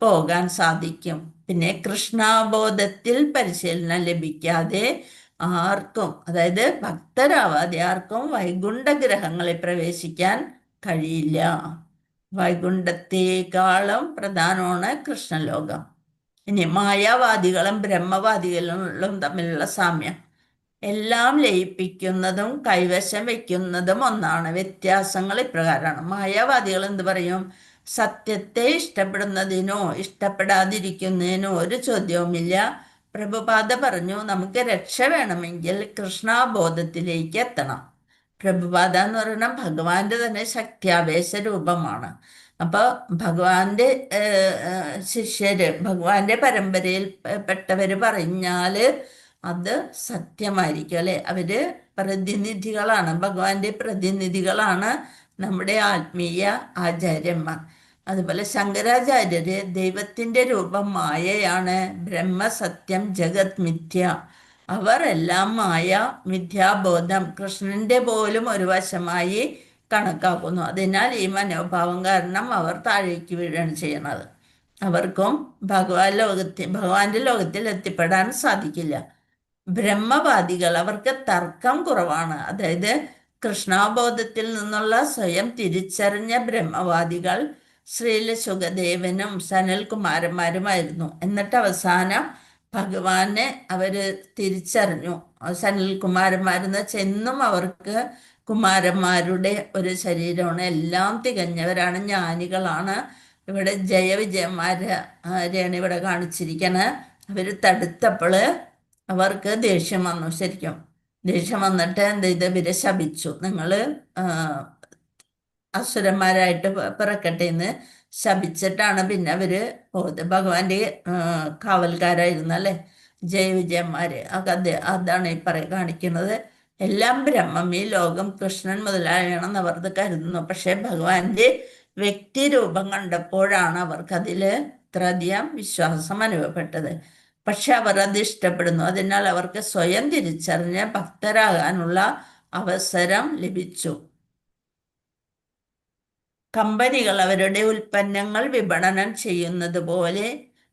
പോകാൻ സാധിക്കും. പിന്നെ കൃഷ്ണാബോധത്തിൽ പരിശീലനം ലഭിക്കാതെ ആർക്കും, അതായത് ഭക്തരാവാതെ ആർക്കും വൈകുണ്ഠ ഗ്രഹങ്ങളിൽ പ്രവേശിക്കാൻ കഴിയില്ല. വൈകുണ്ഠത്തെക്കാളും പ്രധാനമാണ് കൃഷ്ണലോകം. ഇനി മായാവാദികളും ബ്രഹ്മവാദികളും തമ്മിലുള്ള സാമ്യം. എല്ലാം ലയിപ്പിക്കുന്നതും കൈവശം വയ്ക്കുന്നതും ഒന്നാണ്. വ്യത്യാസങ്ങൾ ഇപ്രകാരമാണ്. മായാവാദികൾ എന്ത് പറയും? സത്യത്തെ ഇഷ്ടപ്പെടുന്നതിനോ ഇഷ്ടപ്പെടാതിരിക്കുന്നതിനോ ഒരു ചോദ്യവുമില്ല. പ്രഭുപാദ പറഞ്ഞു, നമുക്ക് രക്ഷ വേണമെങ്കിൽ കൃഷ്ണാബോധത്തിലേക്ക് എത്തണം. പ്രഭുപാദ എന്ന് പറയുന്ന ഭഗവാന്റെ തന്നെ ശക്തിയാവേശ രൂപമാണ്. അപ്പോൾ ഭഗവാന്റെ ശിഷ്യര്, ഭഗവാന്റെ പരമ്പരയിൽ പെട്ടവര് പറഞ്ഞാല് അത് സത്യമായിരിക്കും അല്ലെ. അവര് പ്രതിനിധികളാണ്, ഭഗവാന്റെ പ്രതിനിധികളാണ് നമ്മുടെ ആത്മീയ ആചാര്യന്മാർ. അതുപോലെ ശങ്കരാചാര്യര് ദൈവത്തിന്റെ രൂപം മായയാണ്, ബ്രഹ്മസത്യം ജഗത് മിഥ്യ. അവർ എല്ലാം മായ, മിഥ്യാബോധം കൃഷ്ണന്റെ പോലും ഒരു വശമായി കണക്കാക്കുന്നു. അതിനാൽ ഈ മനോഭാവം കാരണം അവർ താഴേക്ക് വീഴുകയാണ് ചെയ്യുന്നത്. അവർക്കും ഭഗവാന്റെ ലോകത്തിൽ എത്തിപ്പെടാൻ സാധിക്കില്ല. ബ്രഹ്മവാദികൾ, അവർക്ക് തർക്കം കുറവാണ്. അതായത് കൃഷ്ണാബോധത്തിൽ നിന്നുള്ള സ്വയം തിരിച്ചറിഞ്ഞ ബ്രഹ്മവാദികൾ ശ്രീല ശുകദേവനും സനൽകുമാരന്മാരുമായിരുന്നു. എന്നിട്ട് അവസാനം ഭഗവാനെ അവര് തിരിച്ചറിഞ്ഞു. സനൽകുമാരന്മാരെന്ന് വെച്ചാൽ എന്നും അവർക്ക് കുമാരന്മാരുടെ ഒരു ശരീരമാണ്. എല്ലാം തികഞ്ഞവരാണ്, ജ്ഞാനികളാണ്. ഇവിടെ ജയവിജയന്മാരെയാണ് ഇവിടെ കാണിച്ചിരിക്കണത്. അവര് തടുത്തപ്പോൾ അവർക്ക് ദേഷ്യം വന്നു. ശരിക്കും ദേഷ്യം വന്നിട്ട് എന്ത് ചെയ്ത് ഇവരെ ശപിച്ചു. നിങ്ങൾ അസുരന്മാരായിട്ട് പിറക്കട്ടെ എന്ന് ശപിച്ചിട്ടാണ് പിന്നെ അവര് പോയത്. ഭഗവാന്റെ കാവൽക്കാരായിരുന്നു അല്ലെ ജയവിജയന്മാര്. അതാണ് ഈ കാണിക്കുന്നത്. എല്ലാം ബ്രഹ്മം, ഈ ലോകം കൃഷ്ണൻ മുതലായണെന്ന് അവർ കരുതുന്നു. പക്ഷെ ഭഗവാന്റെ വ്യക്തിരൂപം കണ്ടപ്പോഴാണ് അവർക്കതിൽ ഇത്രയധികം വിശ്വാസം അനുഭവപ്പെട്ടത്. പക്ഷെ അവർ അത് ഇഷ്ടപ്പെടുന്നു. അതിനാൽ അവർക്ക് സ്വയം തിരിച്ചറിഞ്ഞ് ഭക്തരാകാനുള്ള അവസരം ലഭിച്ചു. കമ്പനികൾ അവരുടെ ഉൽപ്പന്നങ്ങൾ വിപണനം ചെയ്യുന്നത് പോലെ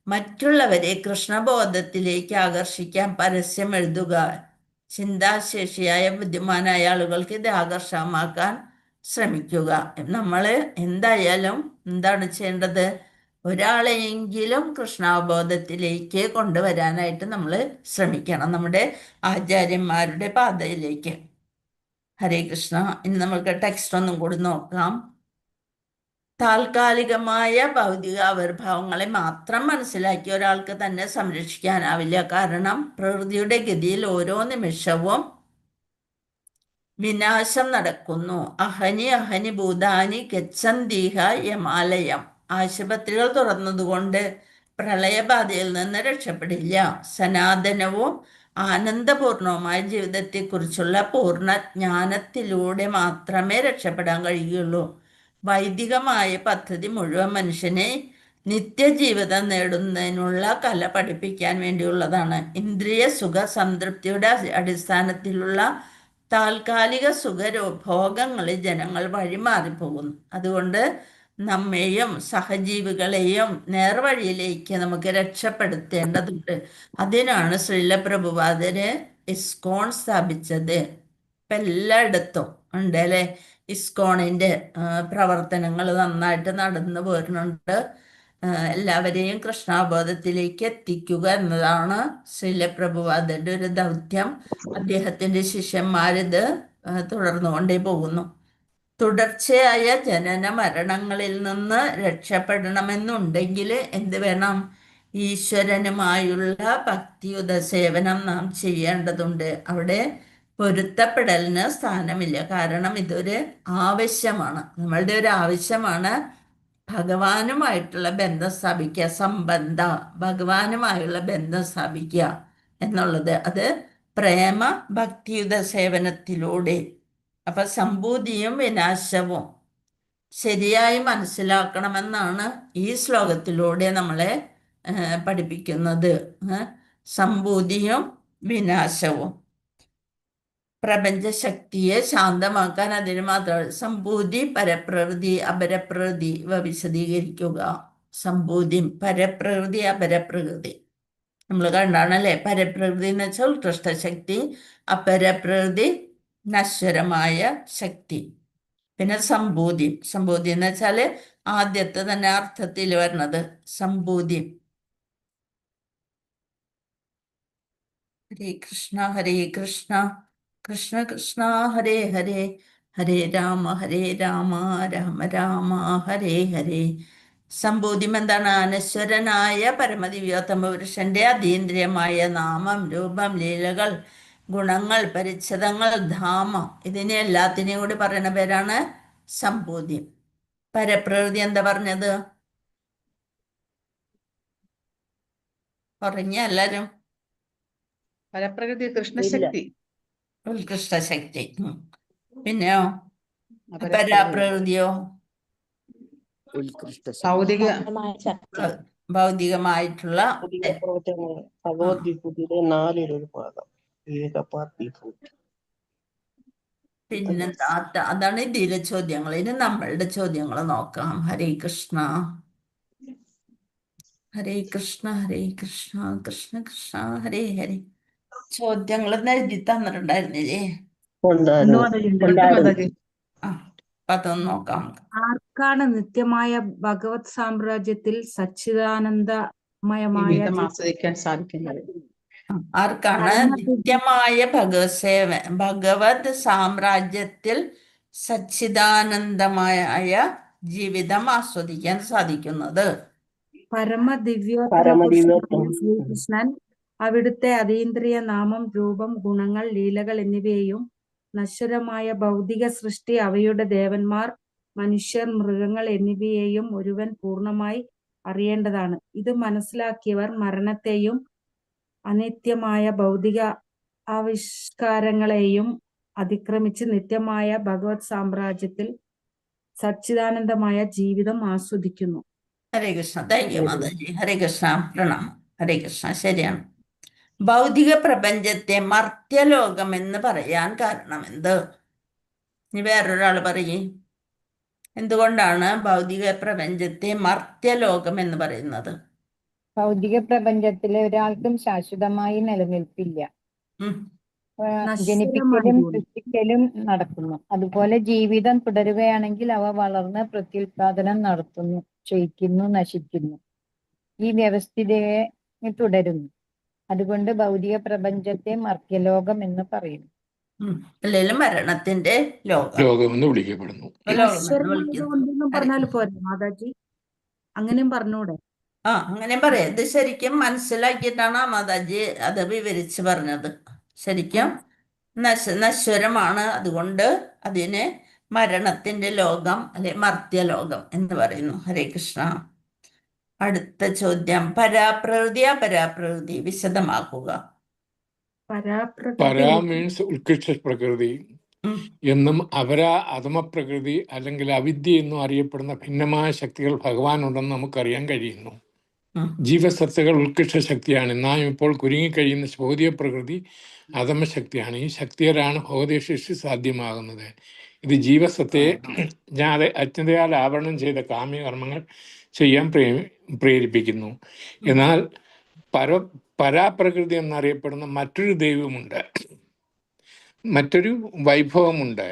മറ്റുള്ളവരെ കൃഷ്ണബോധത്തിലേക്ക് ആകർഷിക്കാൻ പരസ്യം എഴുതുക. ചിന്താശേഷിയായ ബുദ്ധിമാനായ ആളുകൾക്ക് ഇത് ആകർഷകമാക്കാൻ ശ്രമിക്കുക. നമ്മൾ എന്തായാലും എന്താണ് ചെയ്യേണ്ടത്? ഒരാളെയെങ്കിലും കൃഷ്ണാബോധത്തിലേക്ക് കൊണ്ടുവരാനായിട്ട് നമ്മൾ ശ്രമിക്കണം, നമ്മുടെ ആചാര്യന്മാരുടെ പാതയിലേക്ക്. ഹരേ കൃഷ്ണ. ഇനി നമുക്ക് ടെക്സ്റ്റ് ഒന്നും കൂടി നോക്കാം. താൽക്കാലികമായ ഭൗതിക ആവിർഭാവങ്ങളെ മാത്രം മനസ്സിലാക്കി ഒരാൾക്ക് തന്നെ സംരക്ഷിക്കാനാവില്ല. കാരണം പ്രകൃതിയുടെ ഗതിയിൽ ഓരോ നിമിഷവും വിനാശം നടക്കുന്നു. അഹനി ഭൂതാനി ഗച്ഛന്തീഹ യമാലയം. ആശുപത്രികൾ തുറന്നതുകൊണ്ട് പ്രളയബാധയിൽ നിന്ന് രക്ഷപ്പെടില്ല. സനാതനവും ആനന്ദപൂർണവുമായ ജീവിതത്തെക്കുറിച്ചുള്ള പൂർണ്ണ ജ്ഞാനത്തിലൂടെ മാത്രമേ രക്ഷപ്പെടാൻ കഴിയുകയുള്ളൂ. വൈദികമായ പദ്ധതി മുഴുവൻ മനുഷ്യനെ നിത്യജീവിതം നേടുന്നതിനുള്ള കല പഠിപ്പിക്കാൻ വേണ്ടിയുള്ളതാണ്. ഇന്ദ്രിയ സുഖ സംതൃപ്തിയുടെ അടിസ്ഥാനത്തിലുള്ള താൽക്കാലിക ഭോഗങ്ങളിൽ ജനങ്ങൾ വഴിമാറിപ്പോകുന്നു. അതുകൊണ്ട് നമ്മെയും സഹജീവികളെയും നേർവഴിയിലേക്ക് നമുക്ക് രക്ഷപ്പെടുത്തേണ്ടതുണ്ട്. അതിനാണ് ശ്രീല പ്രഭുപാദര് ഇസ്കോൺ സ്ഥാപിച്ചത്. ഇപ്പം എല്ലായിടത്തും ഉണ്ട് അല്ലേ, ഇസ്കോണിൻ്റെ പ്രവർത്തനങ്ങൾ നന്നായിട്ട് നടന്നു പോരുന്നുണ്ട്. എല്ലാവരെയും കൃഷ്ണാബോധത്തിലേക്ക് എത്തിക്കുക എന്നതാണ് ശ്രീല പ്രഭുപാദരുടെ ഒരു ദൗത്യം. അദ്ദേഹത്തിൻ്റെ ശിഷ്യന്മാരിത് തുടർന്നുകൊണ്ടേ പോകുന്നു. തുടർച്ചയായ ജനന മരണങ്ങളിൽ നിന്ന് രക്ഷപ്പെടണമെന്നുണ്ടെങ്കിൽ എന്ത് വേണം? ഈശ്വരനുമായുള്ള ഭക്തിയുത സേവനം നാം ചെയ്യേണ്ടതുണ്ട്. അവിടെ പൊരുത്തപ്പെടലിന് സ്ഥാനമില്ല. കാരണം ഇതൊരു ആവശ്യമാണ്, നമ്മളുടെ ഒരു ആവശ്യമാണ്. ഭഗവാനുമായിട്ടുള്ള ബന്ധം സ്ഥാപിക്കുക, ഭഗവാനുമായുള്ള ബന്ധം സ്ഥാപിക്കുക എന്നുള്ളത്, അത് പ്രേമ ഭക്തിയുത സേവനത്തിലൂടെ. അപ്പൊ സംഭൂതിയും വിനാശവും ശരിയായി മനസ്സിലാക്കണമെന്നാണ് ഈ ശ്ലോകത്തിലൂടെ നമ്മളെ പഠിപ്പിക്കുന്നത്. സംഭൂതിയും വിനാശവും പ്രപഞ്ചശക്തിയെ ശാന്തമാക്കാൻ അതിന് മാത്രം സംഭൂതി, പരപ്രകൃതി, അപരപ്രകൃതി ഇവ വിശദീകരിക്കുക. സംഭൂതി, പരപ്രകൃതി, അപരപ്രകൃതി നമ്മൾ കണ്ടാണല്ലേ. പരപ്രകൃതി എന്ന് വെച്ചാൽ ഉത്കൃഷ്ടശക്തി, അപരപ്രകൃതി നശ്വരമായ ശക്തി. പിന്നെ സംഭൂതി എന്ന് വെച്ചാൽ ആദ്യത്തെ തന്നെ അർത്ഥത്തിൽ വരുന്നത് സംഭൂതി. ഹരേ കൃഷ്ണ ഹരേ കൃഷ്ണ കൃഷ്ണ കൃഷ്ണ ഹരേ ഹരേ, ഹരേ രാമ രാമ രാമ ഹരേ ഹരേ. സംഭൂതിം എന്താണ്? അനശ്വരനായ പരമദിവ്യോത്തമ പുരുഷന്റെ അതീന്ദ്രിയമായ നാമം, രൂപം, ലീലകൾ, ഗുണങ്ങൾ, പരിച്ഛദങ്ങൾ, ധാമം, ഇതിനെ എല്ലാത്തിനെയും കൂടി പറയുന്ന പേരാണ് സംഭൂതി. പരപ്രകൃതി എന്താ പറഞ്ഞത്? പറഞ്ഞ എല്ലാരും? പരപ്രകൃതി കൃഷ്ണശക്തി, ഉത്കൃഷ്ടശക്തി. പിന്നെയോ പരാപ്രകൃതിയോ? ഭൗതിക ഭൗതികമായിട്ടുള്ള ഭഗവത്ഗീതയിലെ 4-1 ഭാഗം, ഏകപാർട്ടിഭൂതി. പിന്നെ അതാണ് ഇതിലെ ചോദ്യങ്ങൾ. ഇനി നമ്മളുടെ ചോദ്യങ്ങൾ നോക്കാം. ഹരേ കൃഷ്ണ ഹരേ കൃഷ്ണ ഹരേ കൃഷ്ണ കൃഷ്ണ കൃഷ്ണ ഹരേ ഹരേ. ചോദ്യങ്ങൾ എഴുതി തന്നിട്ടുണ്ടായിരുന്നില്ലേ? അപ്പൊ അതൊന്ന് നോക്കാം. ആർക്കാണ് നിത്യമായ ഭഗവത് സാമ്രാജ്യത്തിൽ സച്ചിദാനന്ദമയമായ ആസ്വദിക്കാൻ സാധിക്കുന്നത്? ആർക്കാണ് നിത്യമായ ഭഗവത് സാമ്രാജ്യത്തിൽ സച്ചിദാനന്ദമായ ജീവിതം ആസ്വദിക്കാൻ സാധിക്കുന്നത്? പരമദിവ്യോത്തമ ശ്രീകൃഷ്ണൻ, അവിടുത്തെ അതീന്ദ്രിയ നാമം, രൂപം, ഗുണങ്ങൾ, ലീലകൾ എന്നിവയെയും നശ്വരമായ ഭൗതിക സൃഷ്ടി, അവയുടെ ദേവന്മാർ, മനുഷ്യർ, മൃഗങ്ങൾ എന്നിവയെയും ഒരുവൻ പൂർണ്ണമായി അറിയേണ്ടതാണ്. ഇത് മനസ്സിലാക്കിയവർ മരണത്തെയും അനിത്യമായ ഭൗതിക ആവിഷ്കാരങ്ങളെയും അതിക്രമിച്ച് നിത്യമായ ഭഗവത് സാമ്രാജ്യത്തിൽ സച്ചിദാനന്ദമായ ജീവിതം ആസ്വദിക്കുന്നു. ഹരേ കൃഷ്ണ. താങ്ക് യു മാതാജി. ഹരേ കൃഷ്ണ, പ്രണാമം. ഹരേ കൃഷ്ണ. ശരിയാണ്. ഭൗതിക പ്രപഞ്ചത്തെ മർത്യലോകം എന്ന് പറയാൻ കാരണം എന്ത്? ഇനി വേറൊരാൾ പറയേ, എന്തുകൊണ്ടാണ് ഭൗതിക പ്രപഞ്ചത്തെ മർത്യലോകം എന്ന് പറയുന്നത്? ഭൗതിക പ്രപഞ്ചത്തിലെ ഒരാൾക്കും ശാശ്വതമായി നിലനിൽപ്പില്ല. ജനിപ്പിക്കലും സൃഷ്ടിക്കലും നടക്കുന്നു. അതുപോലെ ജീവിതം തുടരുകയാണെങ്കിൽ അവ വളർന്ന് പ്രത്യുൽപാദനം നടത്തുന്നു, ക്ഷയിക്കുന്നു, നശിക്കുന്നു. ഈ വ്യവസ്ഥിതിയെ തുടരുന്നു. അതുകൊണ്ട് ഭൗതിക പ്രപഞ്ചത്തെ മർത്യലോകം എന്ന് പറയുന്നു. അല്ലെങ്കിൽ മരണത്തിന്റെ ലോകം എന്ന് വിളിക്കപ്പെടുന്നു. പറഞ്ഞാൽ പോരെ മാതാജി? അങ്ങനെയും പറഞ്ഞൂടെ? അങ്ങനെ പറയാം. ഇത് ശരിക്കും മനസ്സിലാക്കിയിട്ടാണ് മാതാജി അത് വിവരിച്ച് പറഞ്ഞത്. ശരിക്കും നശ്വരമാണ്, അതുകൊണ്ട് അതിന് മരണത്തിന്റെ ലോകം അല്ലെ മർത്യലോകം എന്ന് പറയുന്നു. ഹരേ കൃഷ്ണ. അടുത്ത ചോദ്യം, പരാപ്രകൃതി അപരാപ്രകൃതി വിശദമാക്കുക. പരാ മീൻസ് ഉത്കൃഷ്ട പ്രകൃതി എന്നും അധമപ്രകൃതി അല്ലെങ്കിൽ അവിദ്യ എന്നും അറിയപ്പെടുന്ന ഭിന്നമായ ശക്തികൾ ഭഗവാനുണ്ടെന്ന് നമുക്കറിയാൻ കഴിയുന്നു. ജീവസത്തകൾ ഉത്കൃഷ്ട ശക്തിയാണ്. നാം ഇപ്പോൾ കുരുങ്ങിക്കഴിയുന്ന ഭൗതിക പ്രകൃതി അധമശക്തിയാണ്. ഈ ശക്തിയിലാണ് ഭൗതിക സൃഷ്ടി സാധ്യമാകുന്നത്. ഇത് ജീവസത്തയെ അജ്ഞതയാൽ ആവരണം ചെയ്ത കാമ്യകർമ്മങ്ങൾ ചെയ്യാൻ പ്രേരിപ്പിക്കുന്നു. എന്നാൽ പരാപ്രകൃതി എന്നറിയപ്പെടുന്ന മറ്റൊരു ദൈവമുണ്ട്, മറ്റൊരു വൈഭവമുണ്ട്.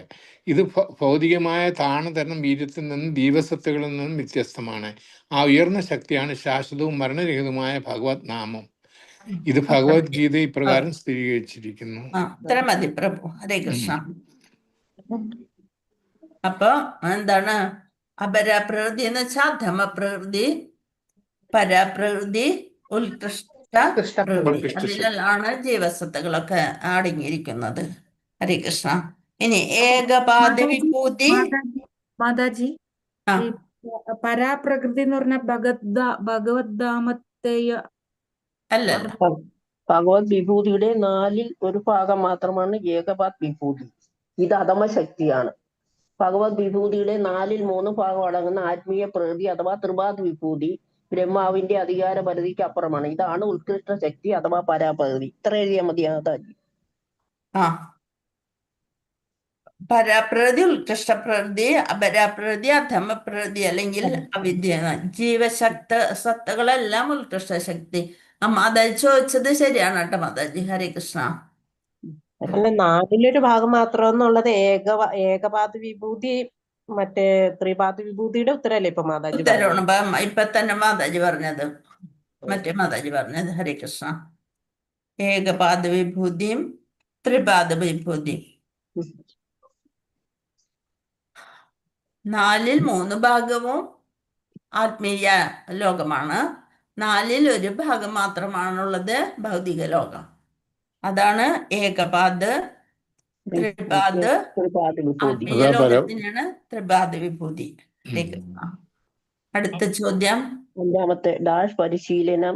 ഇത് ഭൗതികമായ താണതരം വീര്യത്തിൽ നിന്നും ജീവസത്തുകളിൽ നിന്നും വ്യത്യസ്തമാണ്. ആ ഉയർന്ന ശക്തിയാണ് ശാശ്വതവും മരണരഹിതവുമായ ഭഗവത് നാമം. ഇത് ഭഗവത്ഗീത ഇപ്രകാരം സ്ഥിരീകരിച്ചിരിക്കുന്നു. ഇത്ര മതി പ്രഭു. ഹരേ കൃഷ്ണ. അപ്പൊ എന്താണ് അപരാപ്രകൃതി എന്ന് വെച്ചാൽ ധമപ്രകൃതി, പരാപ്രകൃതി, ഉത്കൃഷ്ട പ്രകൃതി, അതിലാണ് ജീവസത്തകളൊക്കെ അടങ്ങിയിരിക്കുന്നത്. ഹരേ കൃഷ്ണ. ഇനി ഏകപാദ വിഭൂതി. മാതാജി, ഈ പരാപ്രകൃതി എന്ന് പറഞ്ഞ ഭഗവദ്ധാമത്തെയ അല്ല, ഭഗവത് വിഭൂതിയുടെ 4ൽ ഒരു ഭാഗം മാത്രമാണ് ഏകപാദ് വിഭൂതി. ഇത് അധമശക്തിയാണ്. ഭഗവത് വിഭൂതിയുടെ 4ൽ 3 ഭാഗം അടങ്ങുന്ന ആത്മീയ പ്രകൃതി അഥവാ ത്രിപാദ് വിഭൂതി ബ്രഹ്മാവിന്റെ അധികാര പരിധിക്ക് അപ്പുറമാണ്. ഇതാണ് ഉത്കൃഷ്ട ശക്തി അഥവാ പരാപ്രകൃതി. ഇത്ര എഴുതിയാൽ മതി. പരാപ്രകൃതി, ഉത്കൃഷ്ട പ്രകൃതി, അപരാപ്രകൃതി, അധമപ്രകൃതി അല്ലെങ്കിൽ അവിദ്യ. സത്തകളെല്ലാം ഉത്കൃഷ്ട ശക്തി. മാതാജി ചോദിച്ചത് ശരിയാണ് കേട്ടോ മാതാജി. ഹരേ കൃഷ്ണ. അല്ല, 4ലൊരു ഭാഗം മാത്രമെന്നുള്ളത് ഏകപാദ വിഭൂതി മറ്റേ ത്രിപാദ വിഭൂതിയുടെ ഉത്തരല്ലേ ഇപ്പൊ മാതാജി? ഉത്തരവാണ് ഇപ്പൊ തന്നെ മാതാജി പറഞ്ഞത്, മറ്റേ മാതാജി പറഞ്ഞത്. ഹരേ കൃഷ്ണ. ഏകപാദ വിഭൂതിയും ത്രിപാദ വിഭൂതിയും 4ൽ 3 ഭാഗവും ആത്മീയ ലോകമാണ്. 4ൽ ഒരു ഭാഗം മാത്രമാണുള്ളത് ഭൗതിക ലോകം. അതാണ് ഏകപാദ്. ത്രിപാദ് ആത്മീയ ലോകത്തിനാണ് ത്രിപാദ വിഭൂതി. അടുത്ത ചോദ്യം. 5ാമത്തെ ഡാഷ് പരിശീലനം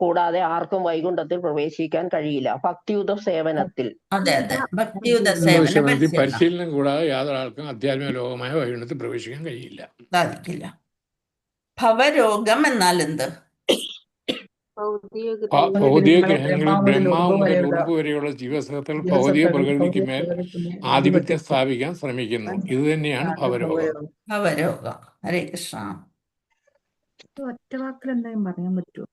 കൂടാതെ ആർക്കും വൈകുണ്ഠത്തിൽ പ്രവേശിക്കാൻ കഴിയില്ല. ഭക്തിയുത സേവനത്തിൽ. അതെ അതെ, ഭക്തിയുത സേവനത്തിൽ പരിശീലനം കൂടാതെ യാതൊരാൾക്കും ആധ്യാത്മിക ലോകമായ വൈകുണ്ഠത്തിൽ പ്രവേശിക്കാൻ കഴിയില്ല, സാധിക്കില്ല. ഭവരോഗം എന്നാൽ എന്ത്? ഭൗതിക ഗ്രഹങ്ങളിൽ ബ്രഹ്മാവ് മുതൽ ഉറുമ്പ് വരെയുള്ള ജീവസത്തകൾ ഭൗതിക പ്രകൃതിക്ക് മേൽ ആധിപത്യം സ്ഥാപിക്കാൻ ശ്രമിക്കുന്നു. ഇത് തന്നെയാണ് ഭവരോഗം. ഭവരോഗം. ഹരേ കൃഷ്ണ. ഒറ്റ വാക്കിൽ എന്തായാലും പറയാൻ പറ്റുമോ?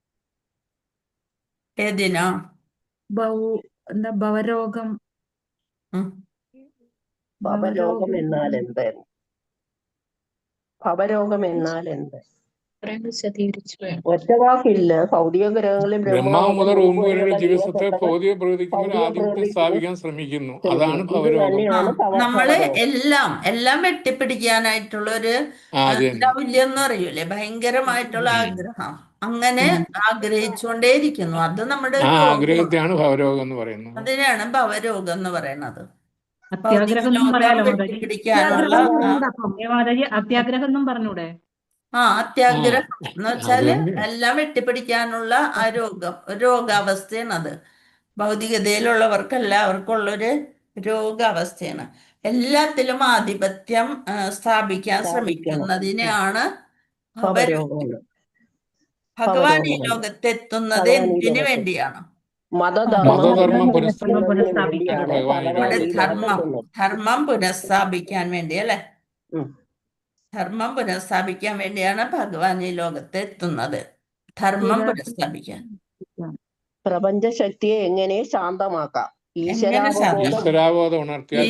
ഏതിനാ? ഭവരോഗം. ഭവരോഗം എന്നാൽ എന്ത്? ഭവരോഗം എന്നാൽ എന്ത്? ഒറ്റ വാക്കില്ല. ഭൗതിക ഗ്രഹങ്ങളിൽ ബ്രഹ്മാവ് മുതൽ ഉറുമ്പ് വരെയുള്ള ജീവസത്തെ ഭൗതിക പ്രകൃതിക്ക് മേൽ ആധിപത്യം സ്ഥാപിക്കാൻ ശ്രമിക്കുന്നു. അതാണ് ഭവരോഗം. നമ്മള് എല്ലാം വെട്ടിപ്പിടിക്കാനായിട്ടുള്ള ഒരു ദൗല്യം എന്ന് പറയൂലേ, ഭയങ്കരമായിട്ടുള്ള ആഗ്രഹം. അങ്ങനെ ആഗ്രഹിച്ചുകൊണ്ടേയിരിക്കുന്നു. അത് നമ്മുടെ ആഗ്രഹത്തെയാണ് ഭവരോഗം എന്ന് പറയുന്നത്. അതിനാണ് ഭവരോഗം എന്ന് പറയുന്നത്. അത്യാഗ്രഹം വെട്ടിപ്പിടിക്കാനുള്ള അത്യാഗ്രഹം എന്നും പറഞ്ഞൂടെ? അത്യാഗ്രഹം എന്ന് വെച്ചാല് എല്ലാം വെട്ടിപ്പിടിക്കാനുള്ള ആ രോഗാവസ്ഥയാണ് അത്. ഭൗതികതയിലുള്ളവർക്ക് എല്ലാവർക്കും ഉള്ളൊരു രോഗാവസ്ഥയാണ്. എല്ലാത്തിലും ആധിപത്യം സ്ഥാപിക്കാൻ ശ്രമിക്കുന്നതിനെയാണ് ഭഗവാൻ ഈ ലോകത്തെത്തുന്നത് എന്തിനു വേണ്ടിയാണ്? മതധർമ്മം ധർമ്മം പുനഃസ്ഥാപിക്കാൻ വേണ്ടി അല്ലെ? ധർമ്മം പുനഃസ്ഥാപിക്കാൻ വേണ്ടിയാണ് ഭഗവാൻ ഈ ലോകത്ത് എത്തുന്നത്. ധർമ്മം പുനഃസ്ഥാപിക്കാൻ. പ്രപഞ്ചശക്തിയെ എങ്ങനെ ശാന്തമാക്കാം? ഈശ്വരാബോധം ഉണർത്തിയാൽ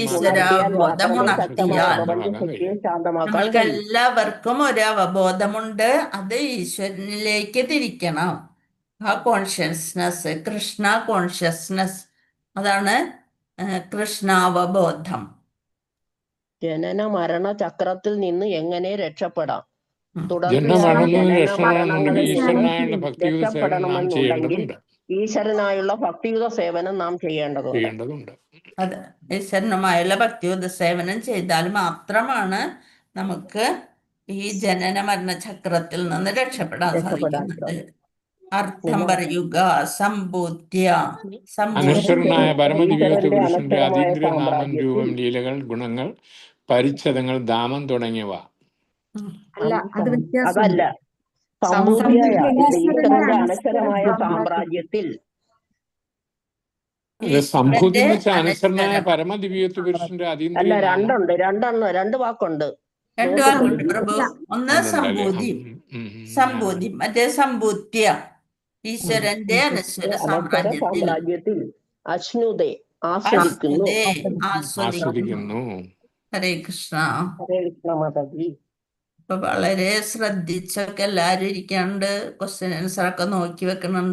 നമ്മൾക്ക് എല്ലാവർക്കും ഒരു അവബോധമുണ്ട്. അത് ഈശ്വരനിലേക്ക് തിരിക്കണം. ആ കോൺഷ്യസ്നസ്, കൃഷ്ണ കോൺഷ്യസ്നസ്, അതാണ് കൃഷ്ണാവബോധം. ജനന മരണ ചക്രത്തിൽ നിന്ന് എങ്ങനെ രക്ഷപ്പെടാം? ഈശ്വരനായുള്ള ഭക്തിയുത സേവനം നാം ചെയ്യേണ്ടതുണ്ട്. അതെ, ഈശ്വരനുമായുള്ള ഭക്തിയുത സേവനം ചെയ്താൽ മാത്രമാണ് നമുക്ക് ഈ ജനന മരണ ചക്രത്തിൽ നിന്ന് രക്ഷപ്പെടാൻ സാധിക്കുന്നത്. അർത്ഥം പറയുക. സമ്പൂത്യ. അനശ്വരനായ പരമദിവ്യത്വ പുരുഷന്റെ അതീന്ദ്രിയ നാമം, രൂപം, ലീലകൾ, ഗുണങ്ങൾ, പരിച്ഛദങ്ങൾ, ധാമം തുടങ്ങിയവ. അതല്ല, സംഭൂതിയായ ഇത് ഈശ്വരന്റെ അനശ്വരമായ അനശ്വരമായ സാമ്രാജ്യം. സാമ്രാജ്യത്തിൽ അല്ല, സംഭൂതി എന്ന് ഈശ്വരന്റെ വെച്ചാൽ അനശ്വരനായ അനശ്വരം. പരമദിവ്യത്വ പുരുഷന്റെ അല്ല, അതീന്ദ്രിയ നാമം. രണ്ട് വാക്കുണ്ട്. രണ്ടു വാക്കുണ്ട് പ്രഭു. ഒന്ന് അതുണ്ടല്ലേ? സംഭൂതി, സംഭൂതി, മറ്റേ സമ്പൂത്യ. ഈശ്വരന്റെ അനശ്വര അനശ്വര സാമ്രാജ്യത്തിൽ സാമ്രാജ്യത്തിൽ അശ്നുതേ ആസ്വദിക്കുന്നു. ആസ്വദിക്കുന്നു. ഹരേ കൃഷ്ണ. ഹരേ കൃഷ്ണ മാതാജി. ഇപ്പൊ വളരെ ശ്രദ്ധിച്ചൊക്കെ എല്ലാരും ഇരിക്കാണ്ട് ക്വസ്റ്റ്യൻ ആൻസർ ഒക്കെ നോക്കി വെക്കണം.